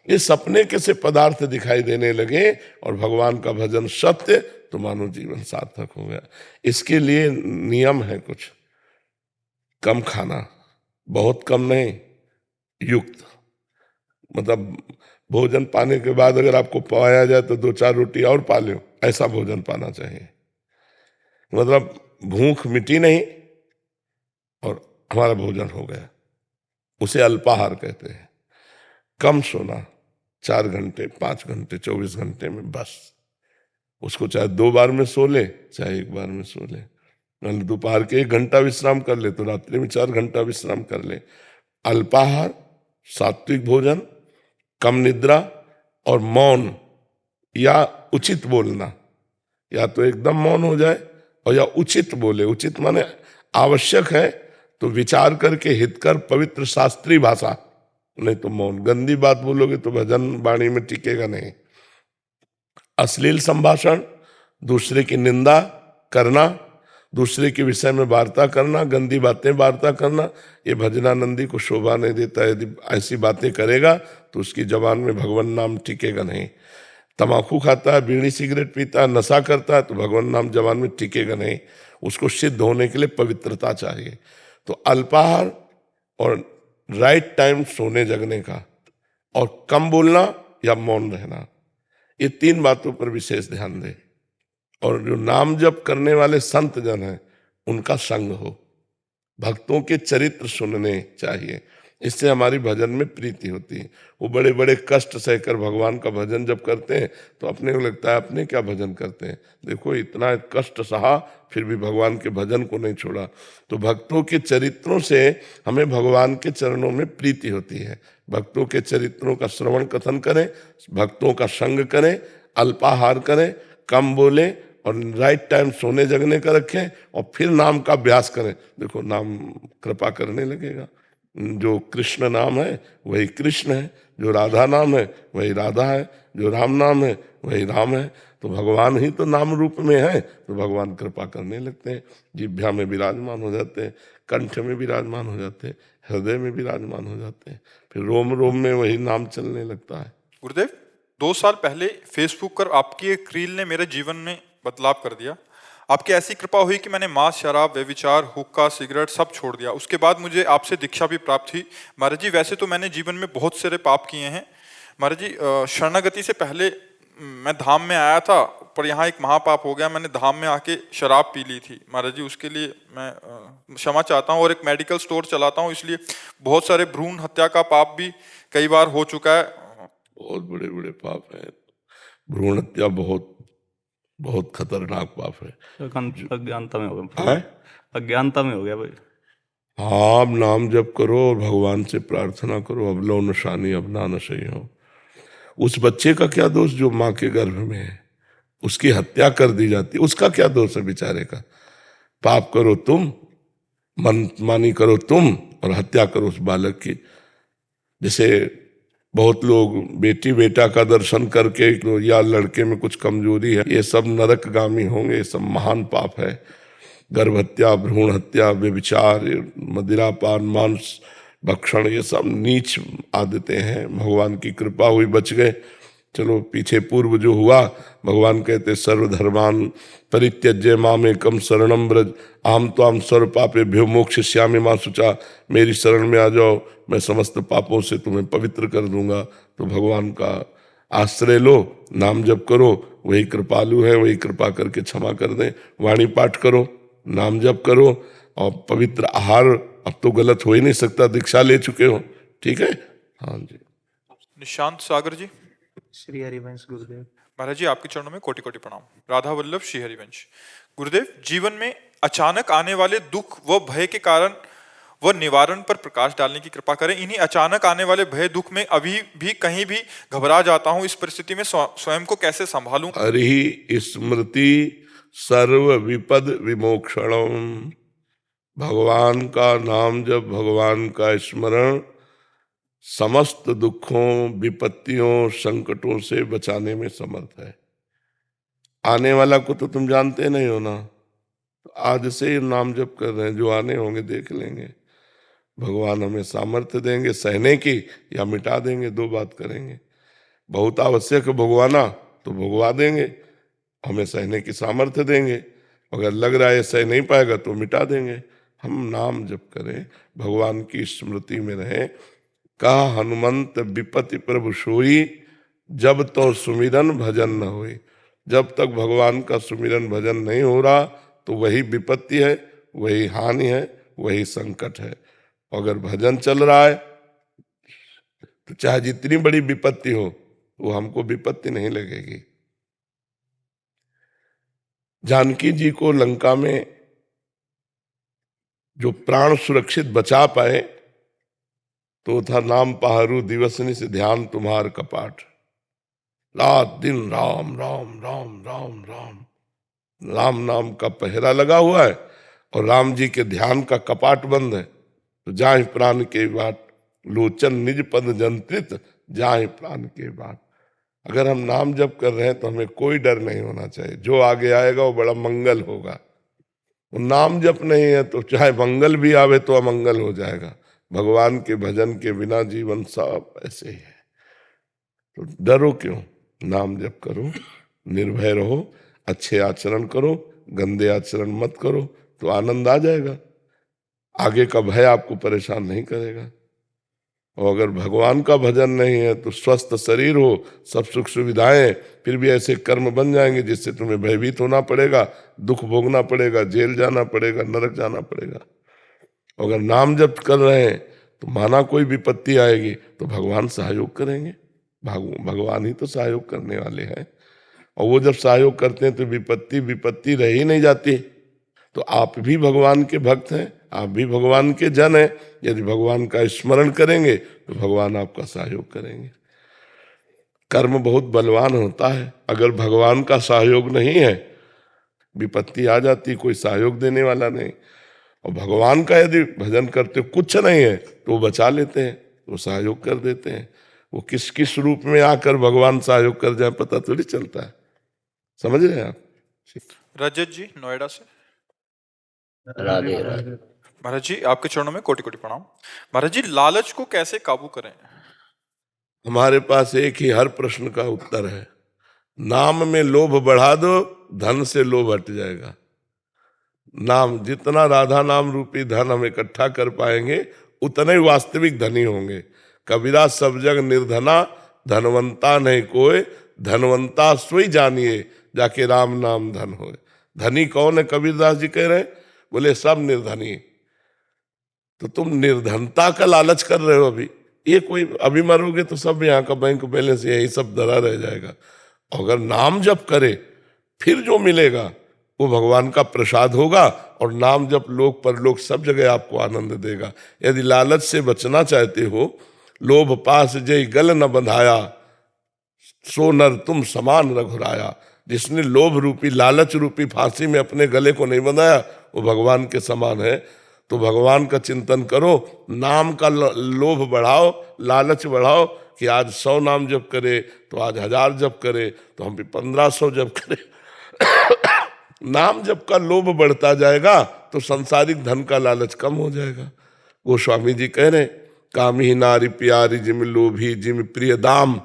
ये सपने कैसे पदार्थ दिखाई देने लगे और भगवान का भजन सत्य, तो मानो जीवन सार्थक हो गया। इसके लिए नियम है कुछ, कम खाना, बहुत कम नहीं, युक्त। मतलब भोजन पाने के बाद अगर आपको पाया जाए तो 2-4 रोटी और पा लो, ऐसा भोजन पाना चाहिए। मतलब भूख मिटी नहीं और हमारा भोजन हो गया, उसे अल्पाहार कहते हैं। कम सोना, 4 घंटे 5 घंटे 24 घंटे में बस। उसको चाहे 2 बार में सो ले चाहे 1 बार में सो ले। दोपहर के 1 घंटा विश्राम कर ले तो रात्रि में 4 घंटा विश्राम कर ले। अल्पाहार, सात्विक भोजन, कम निद्रा और मौन या उचित बोलना। या तो एकदम मौन हो जाए और या उचित बोले। उचित माने आवश्यक है तो विचार करके हितकर पवित्र शास्त्रीय भाषा, नहीं तो मौन। गंदी बात बोलोगे तो भजन वाणी में टिकेगा नहीं। अश्लील संभाषण, दूसरे की निंदा करना, दूसरे के विषय में वार्ता करना, गंदी बातें वार्ता करना, ये भजनानंदी को शोभा नहीं देता। यदि ऐसी बातें करेगा तो उसकी जबान में भगवान नाम टिकेगा नहीं। तमाकू खाता है, बीड़ी सिगरेट पीता है, नशा करता है तो भगवान नाम जबान में टिकेगा नहीं। उसको सिद्ध होने के लिए पवित्रता चाहिए। तो अल्पाहार और राइट टाइम सोने जगने का, और कम बोलना या मौन रहना, ये 3 बातों पर विशेष ध्यान दें। और जो नाम जप करने वाले संत जन हैं उनका संग हो, भक्तों के चरित्र सुनने चाहिए, इससे हमारी भजन में प्रीति होती है। वो बड़े बड़े कष्ट सहकर भगवान का भजन जब करते हैं तो अपने को लगता है अपने क्या भजन करते हैं, देखो इतना कष्ट सहा फिर भी भगवान के भजन को नहीं छोड़ा। तो भक्तों के चरित्रों से हमें भगवान के चरणों में प्रीति होती है। भक्तों के चरित्रों का श्रवण कथन करें, भक्तों का संग करें, अल्पाहार करें, कम बोले और राइट टाइम सोने जगने का रखें, और फिर नाम का अभ्यास करें। देखो नाम कृपा करने लगेगा। जो कृष्ण नाम है वही कृष्ण है, जो राधा नाम है वही राधा है, जो राम नाम है वही राम है। तो भगवान ही तो नाम रूप में है, तो भगवान कृपा करने लगते हैं। जिह्वा में विराजमान हो जाते हैं, कंठ में विराजमान हो जाते हैं, हृदय में विराजमान हो जाते हैं, फिर रोम रोम में वही नाम चलने लगता है। गुरुदेव, 2 साल पहले फेसबुक पर आपकी एक रील ने मेरे जीवन में बदलाव कर दिया। आपकी ऐसी कृपा हुई कि मैंने मांस, शराब, व्यभिचार, हुक्का, सिगरेट सब छोड़ दिया। उसके बाद मुझे आपसे दीक्षा भी प्राप्त हुई। महाराज जी, वैसे तो मैंने जीवन में बहुत सारे पाप किए हैं महाराज जी। शरणागति से पहले मैं धाम में आया था, पर यहाँ एक महापाप हो गया। मैंने धाम में आके शराब पी ली थी महाराज जी, उसके लिए मैं क्षमा चाहता हूँ। और एक मेडिकल स्टोर चलाता हूँ, इसलिए बहुत सारे भ्रूण हत्या का पाप भी कई बार हो चुका है। बहुत बड़े बड़े पाप हैं। भ्रूण हत्या बहुत बहुत खतरनाक पाप है। अज्ञानता में हो गया, हैं? अज्ञानता में हो गया भाई। हाँ, अब नाम जप करो और भगवान से प्रार्थना करो, अब लो नशानी अब ना नशे हो। उस बच्चे का क्या दोष जो माँ के गर्भ में है, उसकी हत्या कर दी जाती, उसका क्या दोष है बेचारे का? पाप करो तुम, मन मानी करो तुम, और हत्या करो उस बालक की। जैसे बहुत लोग बेटी बेटा का दर्शन करके या लड़के में कुछ कमजोरी है, ये सब नरकगामी होंगे, ये सब महान पाप है। गर्भ हत्या, भ्रूण हत्या, व्यभिचार, मदिरापान, मांस भक्षण, ये सब नीच आदतें हैं। भगवान की कृपा हुई, बच गए। चलो पीछे पूर्व जो हुआ, भगवान कहते सर्वधर्मान परित्यज्य मामेकम शरणम ब्रज अहम त्वाम सर्व पापेभ्यो मोक्षयिष्यामि मा शुचा। मेरी शरण में आ जाओ, मैं समस्त पापों से तुम्हें पवित्र कर दूंगा। तो भगवान का आश्रय लो, नाम जप करो, वही कृपालु है, वही कृपा करके क्षमा कर दें। वाणी पाठ करो, नाम जप करो, और पवित्र आहार अब तो गलत हो ही नहीं सकता, दीक्षा ले चुके हो, ठीक है। हाँ जी। निशांत सागर जी। श्री हरिवंश गुरुदेव। महाराज जी आपके चरणों में कोटि कोटि प्रणाम। राधा वल्लभ श्री हरिवंश। गुरुदेव, जीवन में अचानक आने वाले दुख व भय के कारण व निवारण पर प्रकाश डालने की कृपा करें। इन्हीं अचानक आने वाले भय दुख में अभी भी कहीं भी घबरा जाता हूं, इस परिस्थिति में स्वयं को कैसे संभालूं? हरि स्मृति सर्व विपद विमोक्षणम। भगवान का नाम जब, भगवान का स्मरण समस्त दुखों, विपत्तियों, संकटों से बचाने में समर्थ है। आने वाला को तो तुम जानते नहीं हो ना, तो आज से ही नाम जप कर रहे हैं, जो आने होंगे देख लेंगे। भगवान हमें सामर्थ्य देंगे सहने की, या मिटा देंगे, दो बात करेंगे। बहुत आवश्यक भगवाना तो भगवा देंगे, हमें सहने की सामर्थ्य देंगे। अगर लग रहा है सह नहीं पाएगा तो मिटा देंगे। हम नाम जप करें, भगवान की स्मृति में रहें। कहा हनुमंत विपत्ति प्रभु सोई, जब तो सुमिरन भजन न होई। जब तक भगवान का सुमिरन भजन नहीं हो रहा तो वही विपत्ति है, वही हानि है, वही संकट है। अगर भजन चल रहा है तो चाहे जितनी बड़ी विपत्ति हो, वो हमको विपत्ति नहीं लगेगी। जानकी जी को लंका में जो प्राण सुरक्षित बचा पाए तो था नाम पहारू दिवसनी से ध्यान तुम्हार कपाट। रात दिन राम राम राम राम राम राम नाम का पहरा लगा हुआ है, और राम जी के ध्यान का कपाट बंद है। तो जाहि प्राण के बाट लोचन निज पद जंत्रित, जाहि प्राण के बाट। अगर हम नाम जप कर रहे हैं तो हमें कोई डर नहीं होना चाहिए, जो आगे आएगा वो बड़ा मंगल होगा। वो नाम जप नहीं है तो चाहे मंगल भी आवे तो अमंगल हो जाएगा। भगवान के भजन के बिना जीवन सब ऐसे ही है। तो डरो क्यों, नाम जप करो, निर्भय रहो, अच्छे आचरण करो, गंदे आचरण मत करो, तो आनंद आ जाएगा। आगे का भय आपको परेशान नहीं करेगा। और अगर भगवान का भजन नहीं है तो स्वस्थ शरीर हो, सब सुख सुविधाएं, फिर भी ऐसे कर्म बन जाएंगे जिससे तुम्हें भयभीत होना पड़ेगा, दुख भोगना पड़ेगा, जेल जाना पड़ेगा, नरक जाना पड़ेगा। अगर नाम जप कर रहे हैं तो माना कोई विपत्ति आएगी तो भगवान सहयोग करेंगे। भगवान ही तो सहयोग करने वाले हैं, और वो जब सहयोग करते हैं तो विपत्ति रह ही नहीं जाती। तो आप भी भगवान के भक्त हैं, आप भी भगवान के जन हैं। यदि भगवान का स्मरण करेंगे तो भगवान आपका सहयोग करेंगे। कर्म बहुत बलवान होता है, अगर भगवान का सहयोग नहीं है विपत्ति आ जाती, कोई सहयोग देने वाला नहीं। और भगवान का यदि भजन करते कुछ नहीं है तो वो बचा लेते हैं, वो सहयोग कर देते हैं। वो किस किस रूप में आकर भगवान सहयोग कर जाए पता थोड़ी चलता है। समझ रहे हैं आप। रजत जी नोएडा से। राधे राधे। महाराज जी आपके चरणों में कोटि कोटि प्रणाम। महाराज जी, लालच को कैसे काबू करें? हमारे पास एक ही हर प्रश्न का उत्तर है। नाम में लोभ बढ़ा दो, धन से लोभ हट जाएगा। नाम, जितना राधा नाम रूपी धन हम इकट्ठा कर पाएंगे उतने ही वास्तविक धनी होंगे। कबीरा सब जग निर्धना, धनवंता नहीं कोई, धनवंता सोई जानिए, जाके राम नाम धन होए। धनी कौन है कबीरदास जी कह रहे हैं? बोले सब निर्धनी। तो तुम निर्धनता का लालच कर रहे हो अभी, ये कोई अभी मरोगे तो सब यहाँ का बैंक बैलेंस यही सब धरा रह जाएगा। अगर नाम जप करे फिर जो मिलेगा वो भगवान का प्रसाद होगा, और नाम जप लोक परलोक सब जगह आपको आनंद देगा। यदि लालच से बचना चाहते हो, लोभ पास जय गल न बंधाया, सो नर तुम समान रघुराया। जिसने लोभ रूपी लालच रूपी फांसी में अपने गले को नहीं बंधाया वो भगवान के समान है। तो भगवान का चिंतन करो, नाम का लोभ बढ़ाओ, लालच बढ़ाओ कि आज 100 नाम जप करे तो आज 1000 जप करे तो हम भी 1500 जप करें। नाम जप का लोभ बढ़ता जाएगा तो सांसारिक धन का लालच कम हो जाएगा। गोस्वामी जी कह रहे, कामी नारी प्यारी जिम लोभी जिम प्रिय दाम।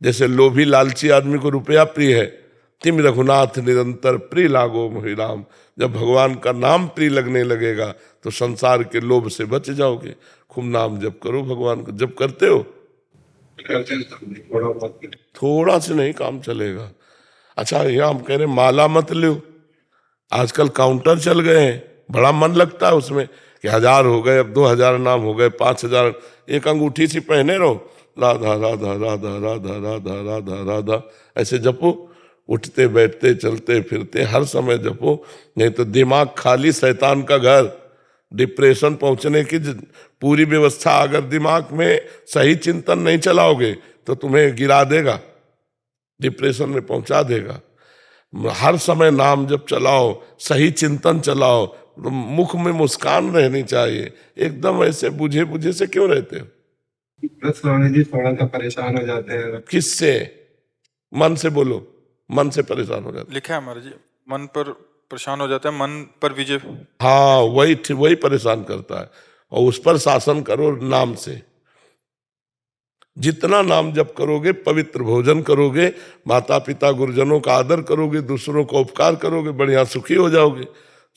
जैसे लोभी लालची आदमी को रुपया प्रिय है, तिम रघुनाथ निरंतर प्रिय लागो मोहि राम। जब भगवान का नाम प्रिय लगने लगेगा तो संसार के लोभ से बच जाओगे। खूब नाम जप करो भगवान को। जप करते हो? थोड़ा से नहीं काम चलेगा। अच्छा, यहाँ हम कह रहे माला मत लो, आजकल काउंटर चल गए हैं, बड़ा मन लगता है उसमें कि 1000 हो गए, अब 2000 नाम हो गए, 5000। एक अंगूठी सी पहने रहो, राधा राधा राधा राधा राधा राधा राधा ऐसे जपो। उठते बैठते चलते फिरते हर समय जपो, नहीं तो दिमाग खाली शैतान का घर। डिप्रेशन पहुंचने की पूरी व्यवस्था, अगर दिमाग में सही चिंतन नहीं चलाओगे तो तुम्हें गिरा देगा, डिप्रेशन में पहुंचा देगा। हर समय नाम जप चलाओ, सही चिंतन चलाओ, तो मुख में मुस्कान रहनी चाहिए। एकदम ऐसे बुझे बुझे से क्यों रहते हो? बस स्वामी जी थोड़ा सा परेशान हो जाते हैं। किससे? मन से बोलो, मन से परेशान हो जाते। लिखा है महाराज जी, मन पर परेशान हो जाता है, मन पर विजय। हाँ, वही परेशान करता है। और उस पर शासन करो नाम से। जितना नाम जप करोगे, पवित्र भोजन करोगे, माता पिता गुरुजनों का आदर करोगे, दूसरों का उपकार करोगे, बढ़िया सुखी हो जाओगे।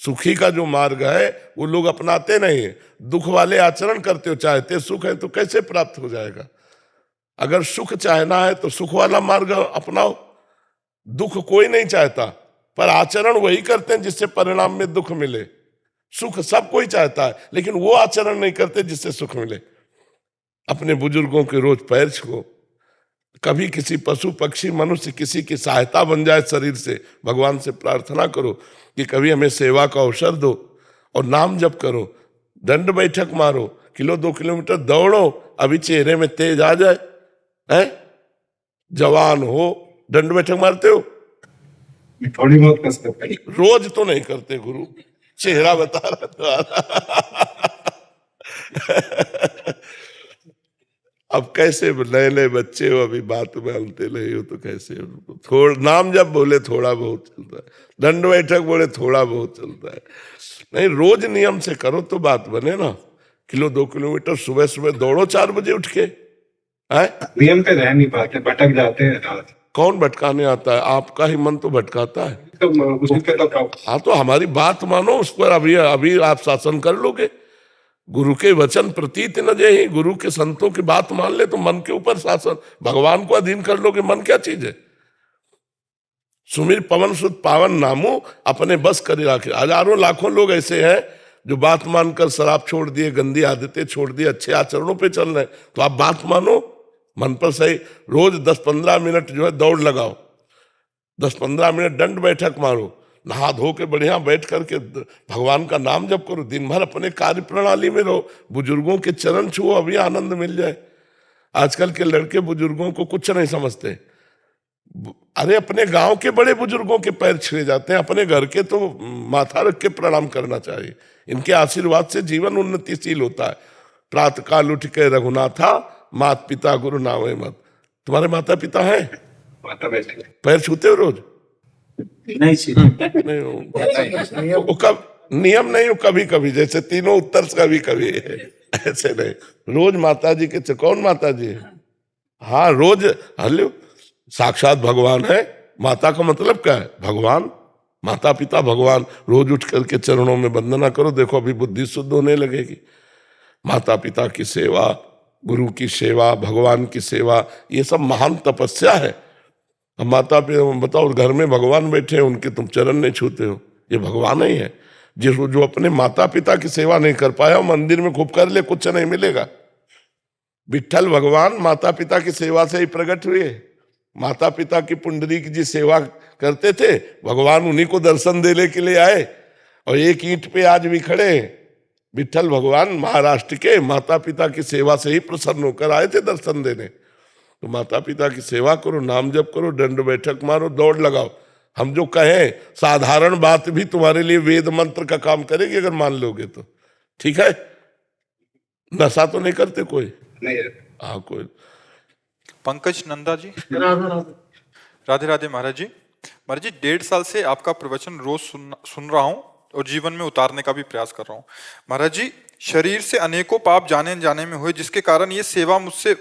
सुखी का जो मार्ग है वो लोग अपनाते नहीं है। दुख वाले आचरण करते हो, चाहते सुख है तो कैसे प्राप्त हो जाएगा? अगर सुख चाहना है तो सुख वाला मार्ग अपनाओ। दुख कोई नहीं चाहता, पर आचरण वही करते हैं जिससे परिणाम में दुख मिले। सुख सब कोई चाहता है, लेकिन वो आचरण नहीं करते जिससे सुख मिले। अपने बुजुर्गों के रोज पैर छुओ, कभी किसी पशु पक्षी मनुष्य किसी की सहायता बन जाए शरीर से, भगवान से प्रार्थना करो कि कभी हमें सेवा का अवसर दो। और नाम जप करो, दंड बैठक मारो, 1-2 किलोमीटर दौड़ो, अभी चेहरे में तेज आ जाए। है जवान हो, दंड बैठक मारते हो? थोड़ी बहुत कस करते हैं। रोज तो नहीं करते गुरु, चेहरा बता रहा था। अब कैसे नए नए बच्चे हो, अभी बात मानते नहीं हो तो कैसे? थोड़ा नाम जब बोले थोड़ा बहुत चलता है, दंड बैठक बोले थोड़ा बहुत चलता है। नहीं, रोज नियम से करो तो बात बने ना। 1-2 किलोमीटर सुबह सुबह दौड़ो 4 बजे उठ के। है नियम पे रह नहीं पाते, भटक जाते हैं। कौन भटकाने आता है? आपका ही मन तो भटकाता है। तो उसी पे तो हाँ, तो हमारी बात मानो, उस पर अभी अभी आप शासन कर लोगे। गुरु के वचन प्रतीत न जय, गुरु के संतों की बात मान ले तो मन के ऊपर शासन, भगवान को अधीन कर लोगे। मन क्या चीज है? सुमिर पवन सुत पावन नामू, अपने बस कर राखे। हजारों लाखों लोग ऐसे हैं जो बात मानकर शराब छोड़ दिए, गंदी आदतें छोड़ दिए, अच्छे आचरणों पे चल रहे हैं। तो आप बात मानो, मन पर सही। रोज 10-15 मिनट जो है दौड़ लगाओ, 10-15 मिनट दंड बैठक मारो, नहा धो के बढ़िया बैठ करके भगवान का नाम जप करो। दिन भर अपने कार्य प्रणाली में रहो, बुजुर्गों के चरण छुओ, अभी आनंद मिल जाए। आजकल के लड़के बुजुर्गों को कुछ नहीं समझते। अरे अपने गांव के बड़े बुजुर्गों के पैर छुए जाते हैं, अपने घर के तो माथा रख के प्रणाम करना चाहिए। इनके आशीर्वाद से जीवन उन्नतिशील होता है। प्रातः काल उठ के रघुनाथा, माता पिता गुरु नावे मत। तुम्हारे माता पिता हैं? माता बैठे पैर छूते हो रोज? नहीं नहीं हो। वो कब नियम नहीं हो, कभी कभी, जैसे तीनों उत्तर कभी कभी, ऐसे नहीं। रोज माता जी के कौन माता जी है? हाँ, रोज। हेलो, साक्षात भगवान है। माता का मतलब क्या है? भगवान। माता पिता भगवान। रोज उठ करके चरणों में वंदना करो, देखो अभी बुद्धि शुद्ध होने लगेगी। माता पिता की सेवा, गुरु की सेवा, भगवान की सेवा, ये सब महान तपस्या है। अब माता पिता बताओ, घर में भगवान बैठे हैं, उनके तुम चरण नहीं छूते हो, ये भगवान ही है। जो अपने माता पिता की सेवा नहीं कर पाया, मंदिर में खूब कर ले, कुछ नहीं मिलेगा। विट्ठल भगवान माता पिता की सेवा से ही प्रकट हुए। माता पिता की पुंडरीक जी सेवा करते थे, भगवान उन्हीं को दर्शन देने के लिए आए और एक ईंट पे आज भी खड़े हैं। विट्ठल भगवान महाराष्ट्र के माता पिता की सेवा से ही प्रसन्न होकर आए थे दर्शन देने। तो माता पिता की सेवा करो, नाम जप करो, दंड बैठक मारो, दौड़ लगाओ। हम जो कहें साधारण बात भी तुम्हारे लिए वेद मंत्र का काम करेगी अगर मान लोगे तो। ठीक है, नशा तो नहीं करते कोई? नहीं हाँ कोई। पंकज नंदा जी। राधा राधा। राधे राधे महाराज जी। महाराज जी 1.5 साल से आपका प्रवचन रोज सुन रहा हूँ और जीवन में उतारने का भी प्रयास कर रहा हूँ। महाराज जी, शरीर से अनेकों पाप जाने जाने में हुए, जिसके कारण ये सेवा मुझसे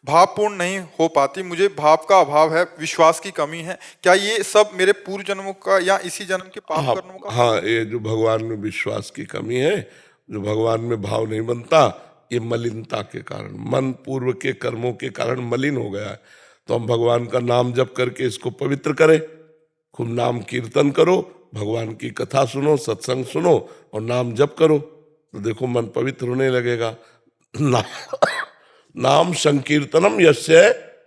भावपूर्ण नहीं हो पाती। मुझे भाव का अभाव है, विश्वास की कमी है। क्या ये सब मेरे पूर्व जन्मों का या इसी जन्म के पाप कर्मों का? हाँ, ये जो भगवान में विश्वास की कमी है, जो भगवान में भाव नहीं बनता, ये मलिनता के कारण, मन पूर्व के कर्मों के कारण मलिन हो गया है। तो हम भगवान का नाम जप करके इसको पवित्र करें। खूब नाम कीर्तन करो, भगवान की कथा सुनो, सत्संग सुनो और नाम जप करो, तो देखो मन पवित्र होने लगेगा। नाम संकीर्तनम यस्य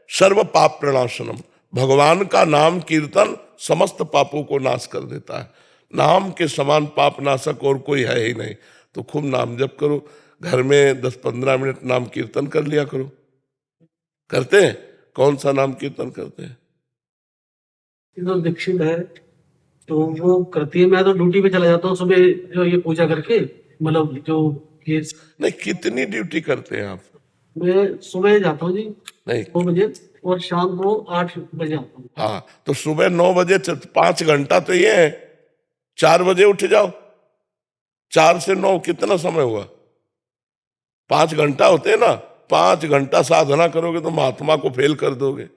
सर्व पाप प्रणाशनम। भगवान का नाम कीर्तन समस्त पापों को नाश कर देता है। नाम के समान पाप नाशक और कोई है ही नहीं। तो खूब नाम जप करो, घर में 10-15 मिनट नाम कीर्तन कर लिया करो। करते हैं? कौन सा नाम कीर्तन करते हैं? ये तो दीक्षित है तो वो करती है। मैं तो ड्यूटी पे चला जाता हूँ सुबह, जो ये पूजा करके, मतलब जो ये नहीं, कितनी ड्यूटी करते हैं आप? मैं सुबह जाता हूँ जी नहीं, 9 बजे और शाम को 8 बजे आता हूँ। हाँ, तो सुबह 9 बजे 5 घंटा तो ये है। 4 बजे उठ जाओ, 4 से 9 कितना समय हुआ? 5 घंटा होते हैं ना। 5 घंटा साधना करोगे तो महात्मा को फेल कर दोगे।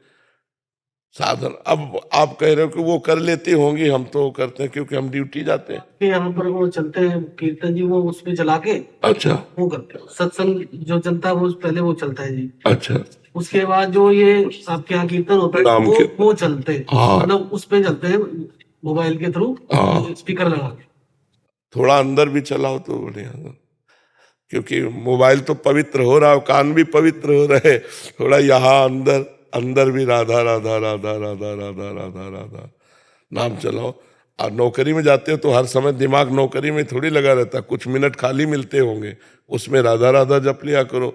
साधन अब आप कह रहे हो कि वो कर लेती होंगी, हम तो करते हैं क्योंकि हम ड्यूटी जाते हैं। फिर यहाँ पर वो चलते हैं कीर्तन जी, वो उस पे चला के अच्छा वो करते हैं। सत्संग जो चलता है वो पहले वो चलता है जी। अच्छा। उसके बाद जो ये आपके यहाँ कीर्तन होता है नाम कीर्तन। वो चलते हैं, हाँ। मतलब उस पे चलते हैं मोबाइल के थ्रू, हाँ। स्पीकर लगा के। थोड़ा अंदर भी चलाओ तो बढ़िया, क्योंकि मोबाइल तो पवित्र हो रहा है, कान भी पवित्र हो रहे, थोड़ा यहाँ अंदर अंदर भी राधा राधा राधा राधा राधा राधा राधा नाम चलाओ। और नौकरी में जाते हो तो हर समय दिमाग नौकरी में थोड़ी लगा रहता, कुछ मिनट खाली मिलते होंगे, उसमें राधा राधा जप लिया करो।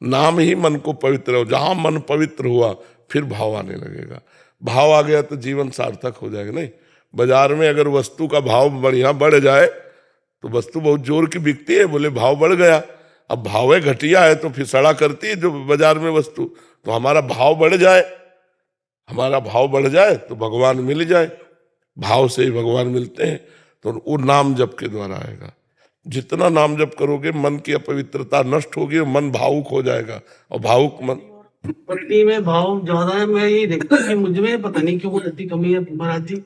नाम ही मन को पवित्र हो। जहां मन पवित्र हुआ फिर भाव आने लगेगा। भाव आ गया तो जीवन सार्थक हो जाएगा। नहीं, बाजार में अगर वस्तु का भाव बढ़िया बढ़ जाए तो वस्तु बहुत जोर की बिकती है, बोले भाव बढ़ गया। अब भाव घटिया है तो फिर सड़ा करती है जो बाजार में वस्तु। तो हमारा भाव बढ़ जाए, हमारा भाव बढ़ जाए तो भगवान मिल जाए। भाव से ही भगवान मिलते हैं। तो वो नाम जप के द्वारा आएगा। जितना नाम जप करोगे मन की अपवित्रता नष्ट होगी और मन भावुक हो जाएगा। और भावुक मन, पत्नी में भाव ज्यादा है। मैं ये देखता हूँ कि मुझ में पता नहीं क्यों इतनी कमी है महाराज जी।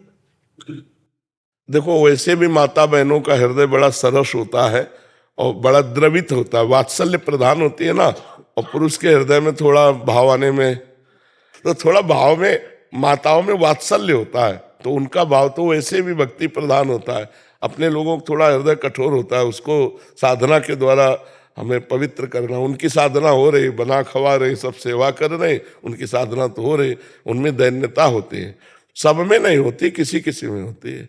देखो वैसे भी माता बहनों का हृदय बड़ा सरस होता है और बड़ा द्रवित होता है, वात्सल्य प्रधान होती है ना। और पुरुष के हृदय में थोड़ा भाव आने में, तो थोड़ा भाव में माताओं में वात्सल्य होता है, तो उनका भाव तो वैसे भी भक्ति प्रधान होता है। अपने लोगों को थोड़ा हृदय कठोर होता है, उसको साधना के द्वारा हमें पवित्र करना। उनकी साधना हो रही, बना खवा रही, सब सेवा कर रहे, उनकी साधना तो हो रही, उनमें दैन्यता होती है। सब में नहीं होती, किसी किसी में होती है।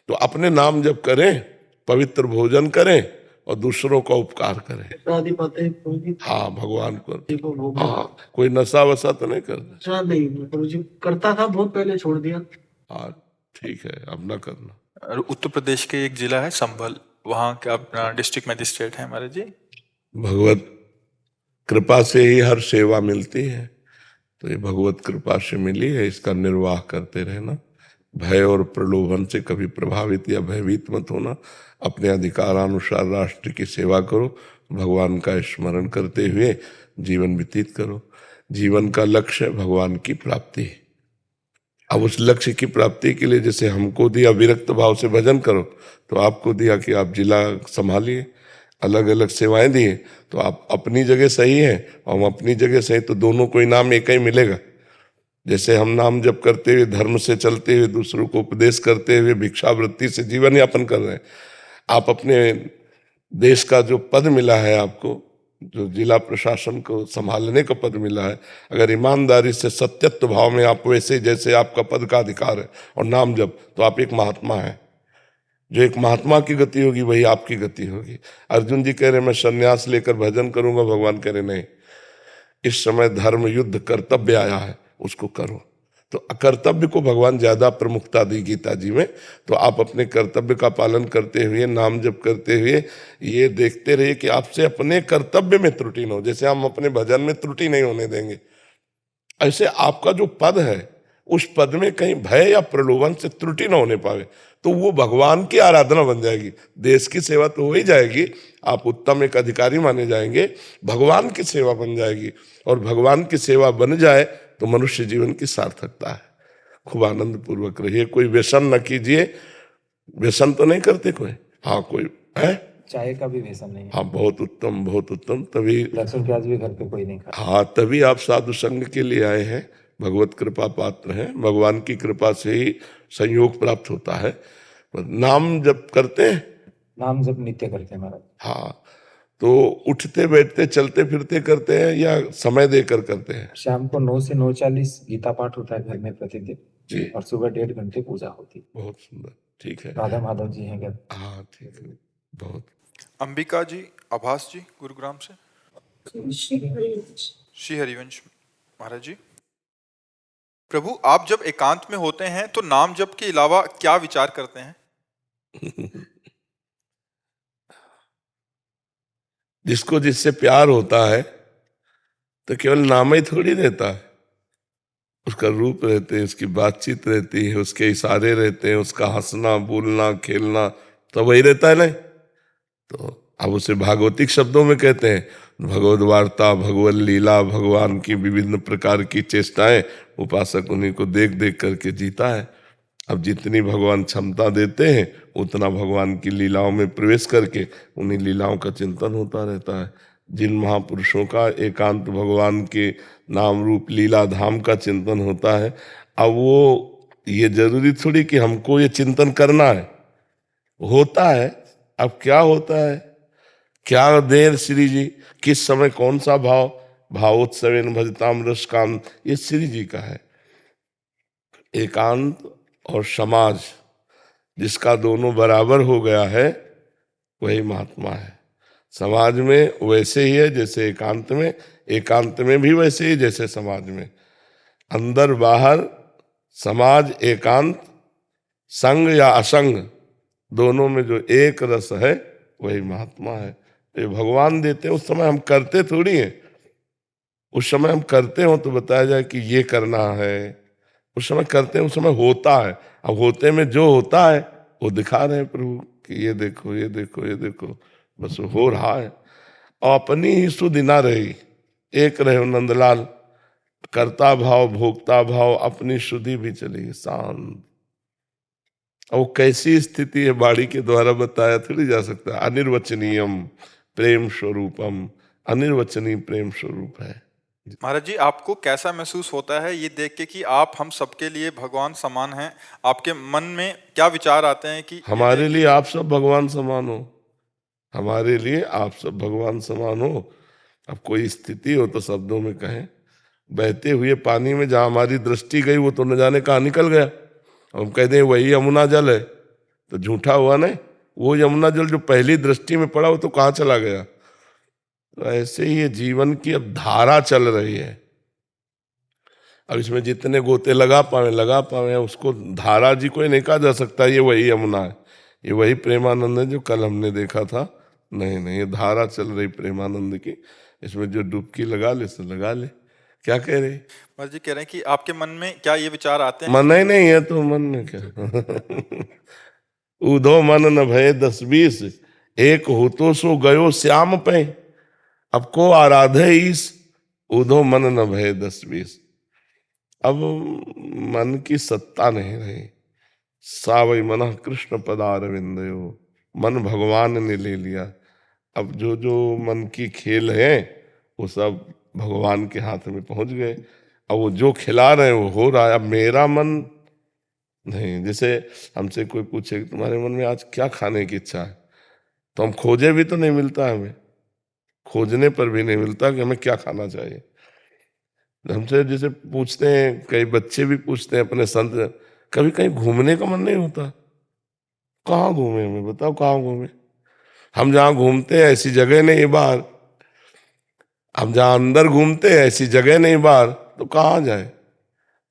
तो अपने नाम जप करें, पवित्र भोजन करें और दूसरों का उपकार करें। आदि बातें कोई हाँ, भगवान को। को हाँ, कोई नशा वशा तो नहीं करना। अच्छा नहीं, गुरु जी करता था, बहुत पहले छोड़ दिया। हाँ ठीक है, अब ना करना। और उत्तर प्रदेश के एक जिला है संभल, वहाँ का अपना डिस्ट्रिक्ट मजिस्ट्रेट है महाराज जी। भगवत कृपा से ही हर सेवा मिलती है, तो ये भगवत कृपा से मिली है, इसका निर्वाह करते रहना। भय और प्रलोभन से कभी प्रभावित या भयभीत मत होना। अपने अधिकारानुसार राष्ट्र की सेवा करो, भगवान का स्मरण करते हुए जीवन व्यतीत करो। जीवन का लक्ष्य भगवान की प्राप्ति है। अब उस लक्ष्य की प्राप्ति के लिए जैसे हमको दिया विरक्त भाव से भजन करो, तो आपको दिया कि आप जिला संभालिए, अलग अलग सेवाएं दिए, तो आप अपनी जगह सही हैं और हम अपनी जगह सही, तो दोनों को इनाम एक ही मिलेगा। जैसे हम नाम जप करते हुए, धर्म से चलते हुए, दूसरों को उपदेश करते हुए, भिक्षावृत्ति से जीवन यापन कर रहे हैं, आप अपने देश का जो पद मिला है आपको, जो जिला प्रशासन को संभालने का पद मिला है, अगर ईमानदारी से सत्यत्व भाव में आप वैसे जैसे आपका पद का अधिकार है और नाम जप, तो आप एक महात्मा हैं। जो एक महात्मा की गति होगी वही आपकी गति होगी। अर्जुन जी कह रहे मैं संन्यास लेकर भजन करूंगा, भगवान कह रहे नहीं, इस समय धर्म युद्ध कर्तव्य आया है, उसको करो। तो कर्तव्य को भगवान ज्यादा प्रमुखता दी गीता जी में। तो आप अपने कर्तव्य का पालन करते हुए, नाम जप करते हुए ये देखते रहिए कि आपसे अपने कर्तव्य में त्रुटि न हो। जैसे हम अपने भजन में त्रुटि नहीं होने देंगे, ऐसे आपका जो पद है उस पद में कहीं भय या प्रलोभन से त्रुटि न होने पावे, तो वो भगवान की आराधना बन जाएगी। देश की सेवा तो हो ही जाएगी, आप उत्तम एक अधिकारी माने जाएंगे, भगवान की सेवा बन जाएगी। और भगवान की सेवा बन जाए तो मनुष्य जीवन की सार्थकता है। खूब आनंद पूर्वक रहिए, कोई व्यसन न कीजिए। व्यसन तो नहीं करते कोई? हाँ, कोई है? चाय का भी व्यसन नहीं है। हाँ, बहुत उत्तम, बहुत उत्तम। तभी लहसुन प्याज भी घर पे कोई नहीं खाता। हाँ, तभी आप साधु संग के लिए आए हैं, भगवत कृपा पात्र हैं। भगवान की कृपा से ही संयोग प्राप्त होता है। नाम जब करते हैं, नाम जब नित्य करते हैं महाराज। हाँ, तो उठते बैठते चलते फिरते करते हैं या समय देकर करते हैं? शाम को 9 से 9:40 गीता पाठ होता है घर में प्रतिदिन जी, और सुबह 1.5 घंटे पूजा होती है। बहुत सुंदर, ठीक है। राधा माधव जी हैं घर। हाँ, ठीक है, बहुत। अंबिका जी, आभास जी, गुरुग्राम से। श्री हरिवंश महाराज जी, प्रभु आप जब एकांत में होते हैं तो नाम जप के अलावा क्या विचार करते हैं? जिसको जिससे प्यार होता है तो केवल नाम ही थोड़ी रहता है, उसका रूप रहते हैं, उसकी बातचीत रहती है, उसके इशारे रहते हैं, उसका हंसना बोलना खेलना, तो वही रहता है नहीं। तो अब उसे भागवतिक शब्दों में कहते हैं, भगवद वार्ता, भगवत लीला, भगवान की विभिन्न प्रकार की चेष्टाएं उपासक उन्हीं को देख देख करके जीता है। अब जितनी भगवान क्षमता देते हैं उतना भगवान की लीलाओं में प्रवेश करके उन्हीं लीलाओं का चिंतन होता रहता है। जिन महापुरुषों का एकांत भगवान के नाम रूप लीला धाम का चिंतन होता है, अब वो ये जरूरी थोड़ी कि हमको ये चिंतन करना है, होता है। अब क्या होता है, क्या देर श्री जी, किस समय कौन सा भाव, भावोत्सवेन भजताम रस काम, ये श्री जी का है। एकांत और समाज जिसका दोनों बराबर हो गया है वही महात्मा है। समाज में वैसे ही है जैसे एकांत में, एकांत में भी वैसे ही जैसे समाज में। अंदर बाहर समाज एकांत, संग या असंग, दोनों में जो एक रस है वही महात्मा है। ये भगवान देते हैं, उस समय हम करते थोड़ी हैं। उस समय हम करते हो तो बताया जाए कि ये करना है, उस समय करते हैं, उस समय होता है। अब होते में जो होता है वो दिखा रहे हैं प्रभु कि ये देखो ये देखो ये देखो, बस हो रहा है। और अपनी ही सुधि ना रही, एक रहे नंदलाल, कर्ता भाव भोक्ता भाव अपनी शुद्धि भी चली शांत। और वो कैसी स्थिति है बाड़ी के द्वारा बताया थोड़ी जा सकता है। अनिर्वचनीयम प्रेम स्वरूपम, अनिर्वचनीय प्रेम स्वरूप है। महाराज जी, आपको कैसा महसूस होता है ये देख के कि आप हम सबके लिए भगवान समान हैं? आपके मन में क्या विचार आते हैं कि हमारे लिए आप सब भगवान समान हो, हमारे लिए आप सब भगवान समान हो। अब कोई स्थिति हो तो शब्दों में कहें। बहते हुए पानी में जहां हमारी दृष्टि गई वो तो न जाने कहाँ निकल गया। हम कहते हैं वही यमुना जल है, तो झूठा हुआ नहीं। वो यमुना जल जो पहली दृष्टि में पड़ा वो तो कहाँ चला गया। तो ऐसे ही ये जीवन की अब धारा चल रही है। अब इसमें जितने गोते लगा पावे, उसको धारा जी कोई नहीं कहा जा सकता ये वही यमुना है, ये वही प्रेमानंद है जो कल हमने देखा था। नहीं, ये धारा चल रही प्रेमानंद की, इसमें जो डुबकी लगा ले सो लगा ले। क्या कह रहे? महाराज जी कह रहे हैं कि आपके मन में क्या ये विचार आते हैं? मन ही नहीं है तो मन में क्या। उधो मन न भय 10-20, एक हो तो सो गयो श्याम पे। अब को आराधे ईस, उधो मन न भय 10-20। अब मन की सत्ता नहीं रही। सावई मन कृष्ण पदारविंदयो, मन भगवान ने ले लिया। अब जो जो मन की खेल है वो सब भगवान के हाथ में पहुंच गए। अब वो जो खिला रहे हैं वो हो रहा है। अब मेरा मन नहीं। जैसे हमसे कोई पूछे कि तुम्हारे मन में आज क्या खाने की इच्छा है, तो हम खोजे भी तो नहीं मिलता हमें। खोजने पर भी नहीं मिलता कि हमें क्या खाना चाहिए। हमसे जैसे पूछते हैं, कई बच्चे भी पूछते हैं अपने संत, कभी कहीं घूमने का मन नहीं होता? कहाँ घूमे, हमें बताओ कहाँ घूमे? हम जहाँ घूमते हैं ऐसी जगह नहीं बाहर, हम जहाँ अंदर घूमते हैं ऐसी जगह नहीं बाहर, तो कहाँ जाए?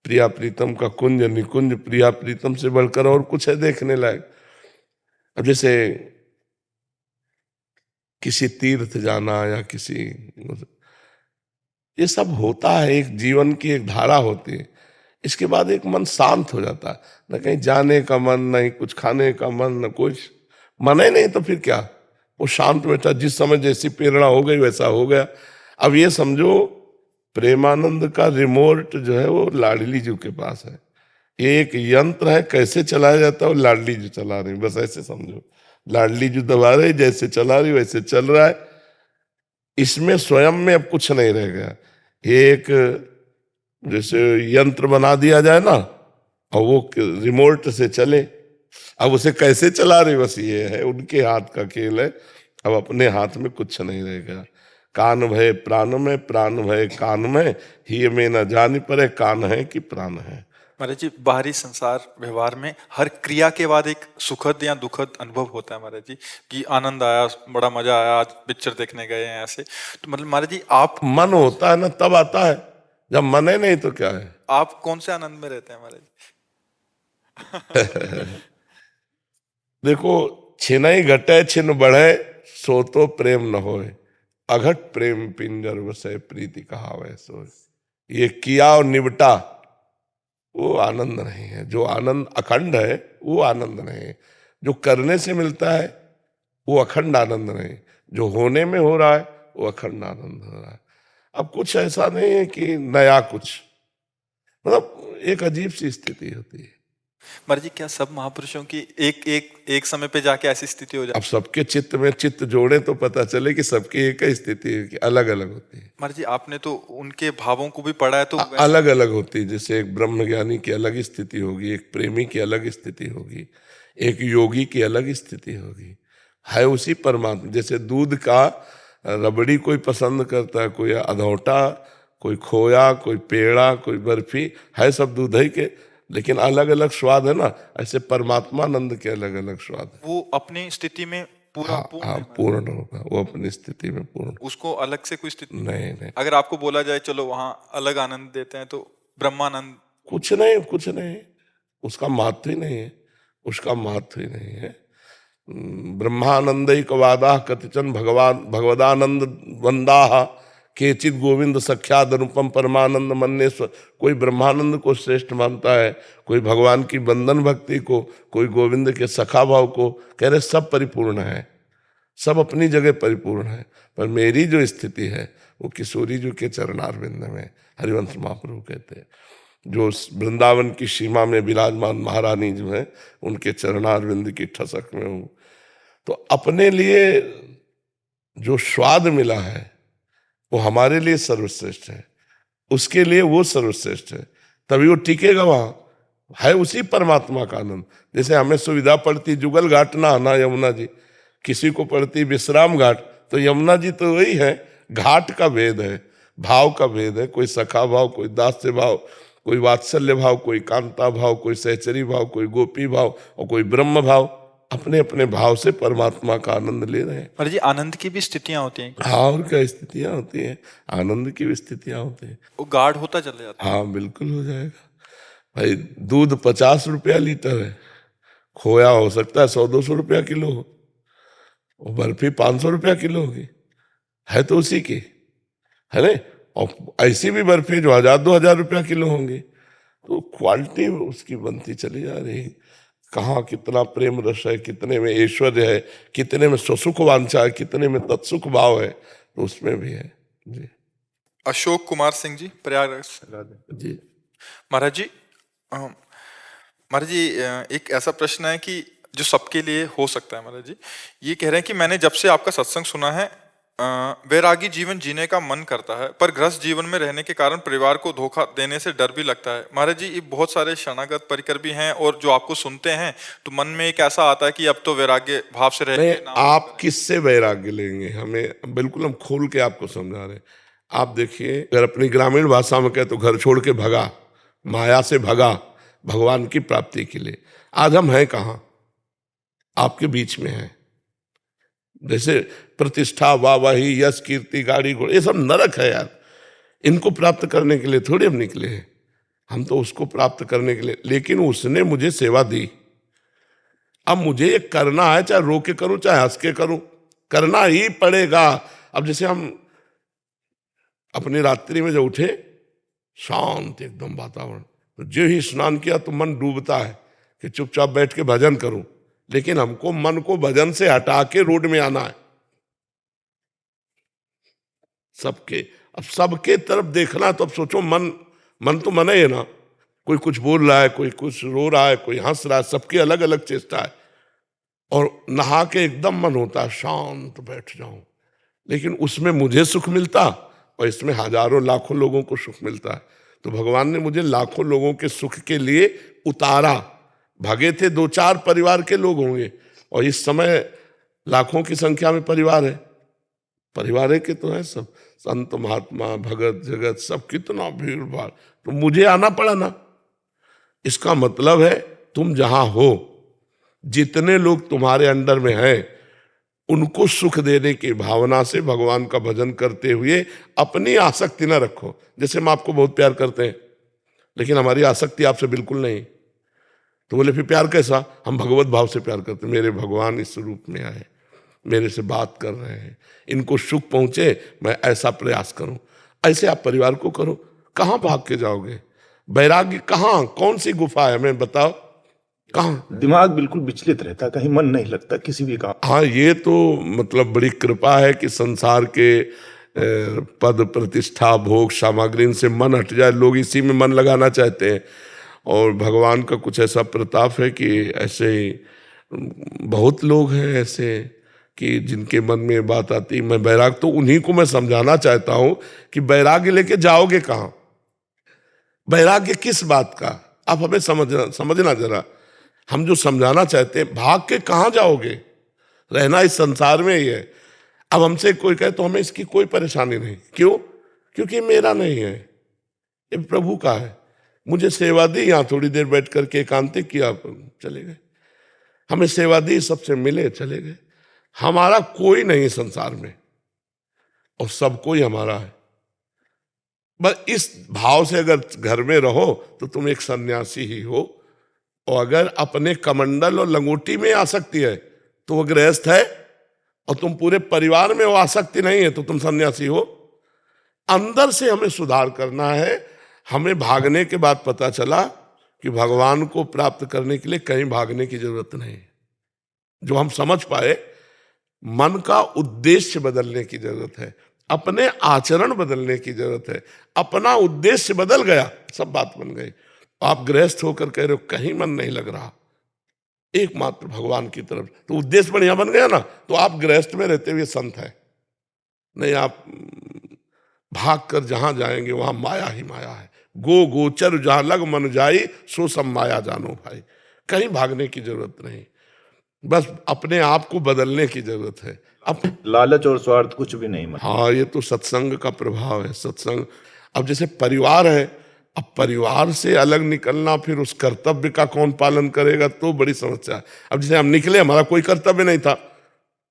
प्रिया प्रीतम का कुंज निकुंज, प्रिया प्रीतम से बढ़कर और कुछ है देखने लायक? अब जैसे किसी तीर्थ जाना या किसी, ये सब होता है, एक जीवन की एक धारा होती है। इसके बाद एक मन शांत हो जाता है, न कहीं जाने का मन, नहीं कुछ खाने का मन, न कुछ मन ही नहीं, तो फिर क्या? वो शांत बैठा, जिस समय जैसी प्रेरणा हो गई वैसा हो गया। अब ये समझो प्रेमानंद का रिमोट जो है वो लाडली जी के पास है। ये एक यंत्र है, कैसे चलाया जाता है वो लाडली जी चला रही, बस ऐसे समझो। लाडली जी दबा रही, जैसे चला रही वैसे चल रहा है। इसमें स्वयं में अब कुछ नहीं रह गया। एक जैसे यंत्र बना दिया जाए ना, और वो रिमोट से चले, अब उसे कैसे चला रही, बस ये है, उनके हाथ का खेल है। अब अपने हाथ में कुछ नहीं रह गया। कान भय प्राण में, प्राण भय कान में, ही में न जान पड़े कान है कि प्राण है। महाराज जी, बाहरी संसार व्यवहार में हर क्रिया के बाद एक सुखद या दुखद अनुभव होता है महाराज जी, कि आनंद आया, बड़ा मजा आया, आज पिक्चर देखने गए हैं, ऐसे। तो मतलब महाराज जी आप, मन होता है ना तब आता है, जब मन है नहीं तो क्या है? आप कौन से आनंद में रहते हैं महाराज जी? देखो, छिनई घटे छिन बढ़े, सो तो प्रेम न होए, अघट प्रेम पिंजर वसै प्रीति कहावै सोए। ये किया और निबटा वो आनंद नहीं है। जो आनंद अखंड है वो आनंद नहीं है। जो करने से मिलता है वो अखंड आनंद नहीं, जो होने में हो रहा है वो अखंड आनंद हो रहा है। अब कुछ ऐसा नहीं है कि नया कुछ, मतलब एक अजीब सी स्थिति होती है। महाराज जी, क्या सब महापुरुषों की एक समय पे जाके ऐसी स्थिति हो जाती अब सबके चित्त में चित्त जोड़े तो पता चले कि सबकी एक ही स्थिति है कि अलग अलग होती है। महाराज जी, आपने तो उनके भावों को भी पढ़ा है, तो अलग अलग होती है। जैसे एक ब्रह्मज्ञानी की अलग स्थिति होगी, एक प्रेमी की अलग स्थिति होगी, एक योगी की अलग स्थिति होगी। है उसी परमात्मा। जैसे दूध का रबड़ी कोई पसंद करता है, कोई अधौटा, कोई खोया, कोई पेड़ा, कोई बर्फी, है सब दूध ही के, लेकिन अलग अलग स्वाद है ना। ऐसे परमात्मानंद के अलग अलग स्वाद है। वो अपनी स्थिति में पूरा पूर्ण हाँ, है। पूर्ण होगा वो अपनी स्थिति में पूर्ण। उसको अलग से कोई स्थिति नहीं नहीं, अगर आपको बोला जाए चलो वहां अलग आनंद देते हैं, तो ब्रह्मानंद कुछ नहीं, कुछ नहीं, उसका महत्व ही नहीं है, उसका महत्व ही नहीं है। ब्रह्मानंदैकवादा कतिचन भगवान भगवदानंद वंदा केचित गोविंद सख्याद अनुपम परमानंद मन्नेश्वर। कोई ब्रह्मानंद को श्रेष्ठ मानता है, कोई भगवान की बंधन भक्ति को, कोई गोविंद के सखा भाव को। कह रहे सब परिपूर्ण है, सब अपनी जगह परिपूर्ण है। पर मेरी जो स्थिति है वो किशोरी जी के चरणारविंद में, हरिवंश महाप्रभु कहते हैं, जो वृंदावन की सीमा में विराजमान महारानी जो है उनके चरणारविंद की ठसक में हूँ। तो अपने लिए जो स्वाद मिला है वो हमारे लिए सर्वश्रेष्ठ है, उसके लिए वो सर्वश्रेष्ठ है, तभी वो टिकेगा वहां। है उसी परमात्मा का आनंद। जैसे हमें सुविधा पड़ती जुगल घाट नहाना यमुना जी, किसी को पड़ती विश्राम घाट, तो यमुना जी तो वही है। घाट का भेद है, भाव का भेद है। कोई सखा भाव, कोई दास्य भाव, कोई वात्सल्य भाव, कोई कांता भाव, कोई सहचरी भाव, कोई गोपी भाव और कोई ब्रह्म भाव। अपने अपने भाव से परमात्मा का आनंद ले रहे हैं। महाराज जी, आनंद की भी स्थितियां होती हैं। हाँ, और क्या स्थितियां होती हैं, आनंद की भी स्थितियां होती हैं। वो गाढ़ होता चले जाता है। हाँ, बिल्कुल हो जाएगा भाई। दूध 50 रुपया लीटर है, खोया हो सकता है 100-200 रुपया किलो हो, और बर्फी 500 रुपया किलो होगी, है तो उसी की, है ना। और ऐसी भी बर्फी जो 1000-2000 रुपया किलो होंगी। तो क्वालिटी उसकी बनती चली जा रही है। कहाँ कितना प्रेम रस है, कितने में ऐश्वर्य है, कितने में स्वसुख वांछा है, कितने में तत्सुख भाव है, तो उसमें भी है जी। अशोक कुमार सिंह जी, प्रयागराज से। जी महाराज जी, महाराज जी, एक ऐसा प्रश्न है कि जो सबके लिए हो सकता है। महाराज जी ये कह रहे हैं कि मैंने जब से आपका सत्संग सुना है, वैरागी जीवन जीने का मन करता है, पर गृहस्थ जीवन में रहने के कारण परिवार को धोखा देने से डर भी लगता है। महाराज जी, ये बहुत सारे शरणागत परिकर भी हैं और जो आपको सुनते हैं तो मन में एक ऐसा आता है कि अब तो वैराग्य भाव से रह नहीं, के नाम आप किससे वैराग्य लेंगे? हमें बिल्कुल हम खोल के आपको समझा रहे हैं। आप देखिए, अगर अपनी ग्रामीण भाषा में कहे तो घर छोड़ के भगा, माया से भगा भगवान की प्राप्ति के लिए। आज हम हैं कहाँ? आपके बीच में हैं। जैसे प्रतिष्ठा, वाहवाही, यश, कीर्ति, गाड़ी घोड़े, ये सब नरक है यार। इनको प्राप्त करने के लिए थोड़ी हम निकले हैं, हम तो उसको प्राप्त करने के लिए। लेकिन उसने मुझे सेवा दी, अब मुझे ये करना है, चाहे रो के करूं चाहे हंस के करूं, करना ही पड़ेगा। अब जैसे हम अपनी रात्रि में जब उठे, शांत एकदम वातावरण, तो जो ही स्नान किया तो मन डूबता है कि चुपचाप बैठ के भजन करूं। लेकिन हमको मन को भजन से हटा के रोड में आना है। अब सबके तरफ देखना है, तो अब सोचो मन तो मन ही है ना। कोई कुछ बोल रहा है, कोई कुछ रो रहा है, कोई हंस रहा है, सबकी अलग अलग चेष्टा है। और नहा के एकदम मन होता है शांत बैठ जाऊं, लेकिन उसमें मुझे सुख मिलता और इसमें हजारों लाखों लोगों को सुख मिलता है। तो भगवान ने मुझे लाखों लोगों के सुख के लिए उतारा। भागे थे 2-4 परिवार के लोग होंगे, और इस समय लाखों की संख्या में परिवार है। परिवार के तो है सब, संत महात्मा भगत जगत सब, कितना भीड़ भाड़। तो मुझे आना पड़ा ना। इसका मतलब है तुम जहां हो, जितने लोग तुम्हारे अंडर में हैं, उनको सुख देने की भावना से भगवान का भजन करते हुए अपनी आसक्ति न रखो। जैसे हम आपको बहुत प्यार करते हैं, लेकिन हमारी आसक्ति आपसे बिल्कुल नहीं। तो बोले फिर प्यार कैसा? हम भगवत भाव से प्यार करते हैं। मेरे भगवान इस रूप में आए, मेरे से बात कर रहे हैं, इनको सुख पहुंचे, मैं ऐसा प्रयास करूं। ऐसे आप परिवार को करो। कहां भाग के जाओगे? वैराग्य कहां, कौन सी गुफा है, हमें बताओ कहां? दिमाग बिल्कुल विचलित रहता है, कहीं मन नहीं लगता किसी भी काम। हाँ, ये तो मतलब बड़ी कृपा है कि संसार के पद प्रतिष्ठा भोग सामग्री इनसे मन हट जाए। लोग इसी में मन लगाना चाहते हैं, और भगवान का कुछ ऐसा प्रताप है कि ऐसे बहुत लोग हैं ऐसे कि जिनके मन में बात आती। मैं वैराग तो उन्हीं को मैं समझाना चाहता हूं कि वैराग्य लेके जाओगे कहां? वैराग्य किस बात का? आप हमें समझना जरा। हम जो समझाना चाहते हैं, भाग के कहां जाओगे? रहना इस संसार में ही है। अब हमसे कोई कहे तो हमें इसकी कोई परेशानी नहीं। क्यों? क्योंकि मेरा नहीं है, ये प्रभु का है। मुझे सेवा दी, यहां थोड़ी देर बैठ करके एकांतिक किया, चले गए। हमें सेवा दी, सबसे मिले, चले गए। हमारा कोई नहीं संसार में, और सब कोई हमारा है। बस इस भाव से अगर घर में रहो तो तुम एक सन्यासी ही हो। और अगर अपने कमंडल और लंगोटी में आसक्ति है तो वो गृहस्थ है, और तुम पूरे परिवार में वो आसक्ति नहीं है तो तुम सन्यासी हो। अंदर से हमें सुधार करना है। हमें भागने के बाद पता चला कि भगवान को प्राप्त करने के लिए कहीं भागने की जरूरत नहीं। जो हम समझ पाए, मन का उद्देश्य बदलने की जरूरत है, अपने आचरण बदलने की जरूरत है। अपना उद्देश्य बदल गया, सब बात बन गई। आप गृहस्थ होकर कह रहे हो कहीं मन नहीं लग रहा, एकमात्र भगवान की तरफ, तो उद्देश्य बढ़िया बन गया ना। तो आप गृहस्थ में रहते हुए संत है नहीं। आप भाग कर जहां जाएंगे वहां माया ही माया है। गो गोचर जहां लग मन जाई, सो सब माया जानो भाई। कहीं भागने की जरूरत नहीं, बस अपने आप को बदलने की जरूरत है। अब लालच और स्वार्थ कुछ भी नहीं। हाँ, ये तो सत्संग का प्रभाव है। सत्संग, अब जैसे परिवार है, अब परिवार से अलग निकलना, फिर उस कर्तव्य का कौन पालन करेगा, तो बड़ी समस्या है। अब जैसे हम निकले, हमारा कोई कर्तव्य नहीं था।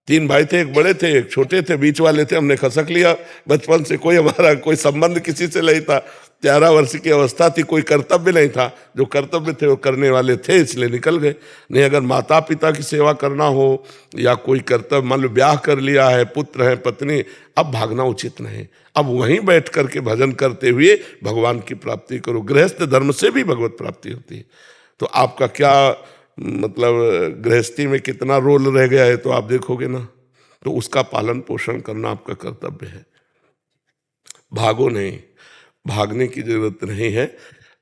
3 भाई थे, एक बड़े थे एक छोटे थे, बीच वाले थे, हमने खसक लिया। बचपन से कोई हमारा कोई संबंध किसी से नहीं था। 11 वर्ष की अवस्था थी, कोई कर्तव्य नहीं था। जो कर्तव्य थे वो करने वाले थे, इसलिए निकल गए। नहीं, अगर माता पिता की सेवा करना हो या कोई कर्तव्य, मान लो ब्याह कर लिया है, पुत्र है, पत्नी, अब भागना उचित नहीं। अब वहीं बैठ करके भजन करते हुए भगवान की प्राप्ति करो। गृहस्थ धर्म से भी भगवत प्राप्ति होती है। तो आपका क्या मतलब गृहस्थी में कितना रोल रह गया है तो आप देखोगे ना। तो उसका पालन पोषण करना आपका कर्तव्य है। भागो नहीं, भागने की जरूरत नहीं है।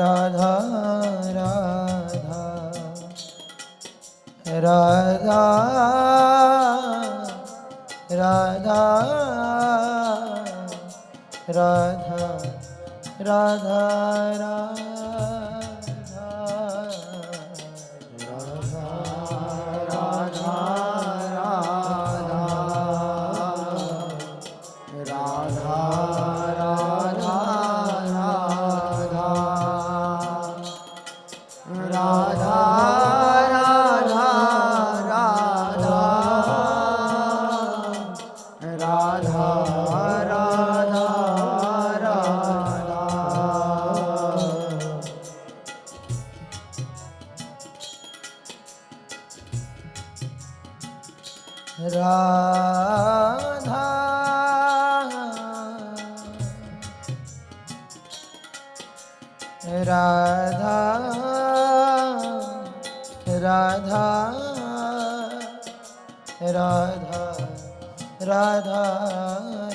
राधा राधा राधा राधा राधा राधा राधा राधा राधा राधा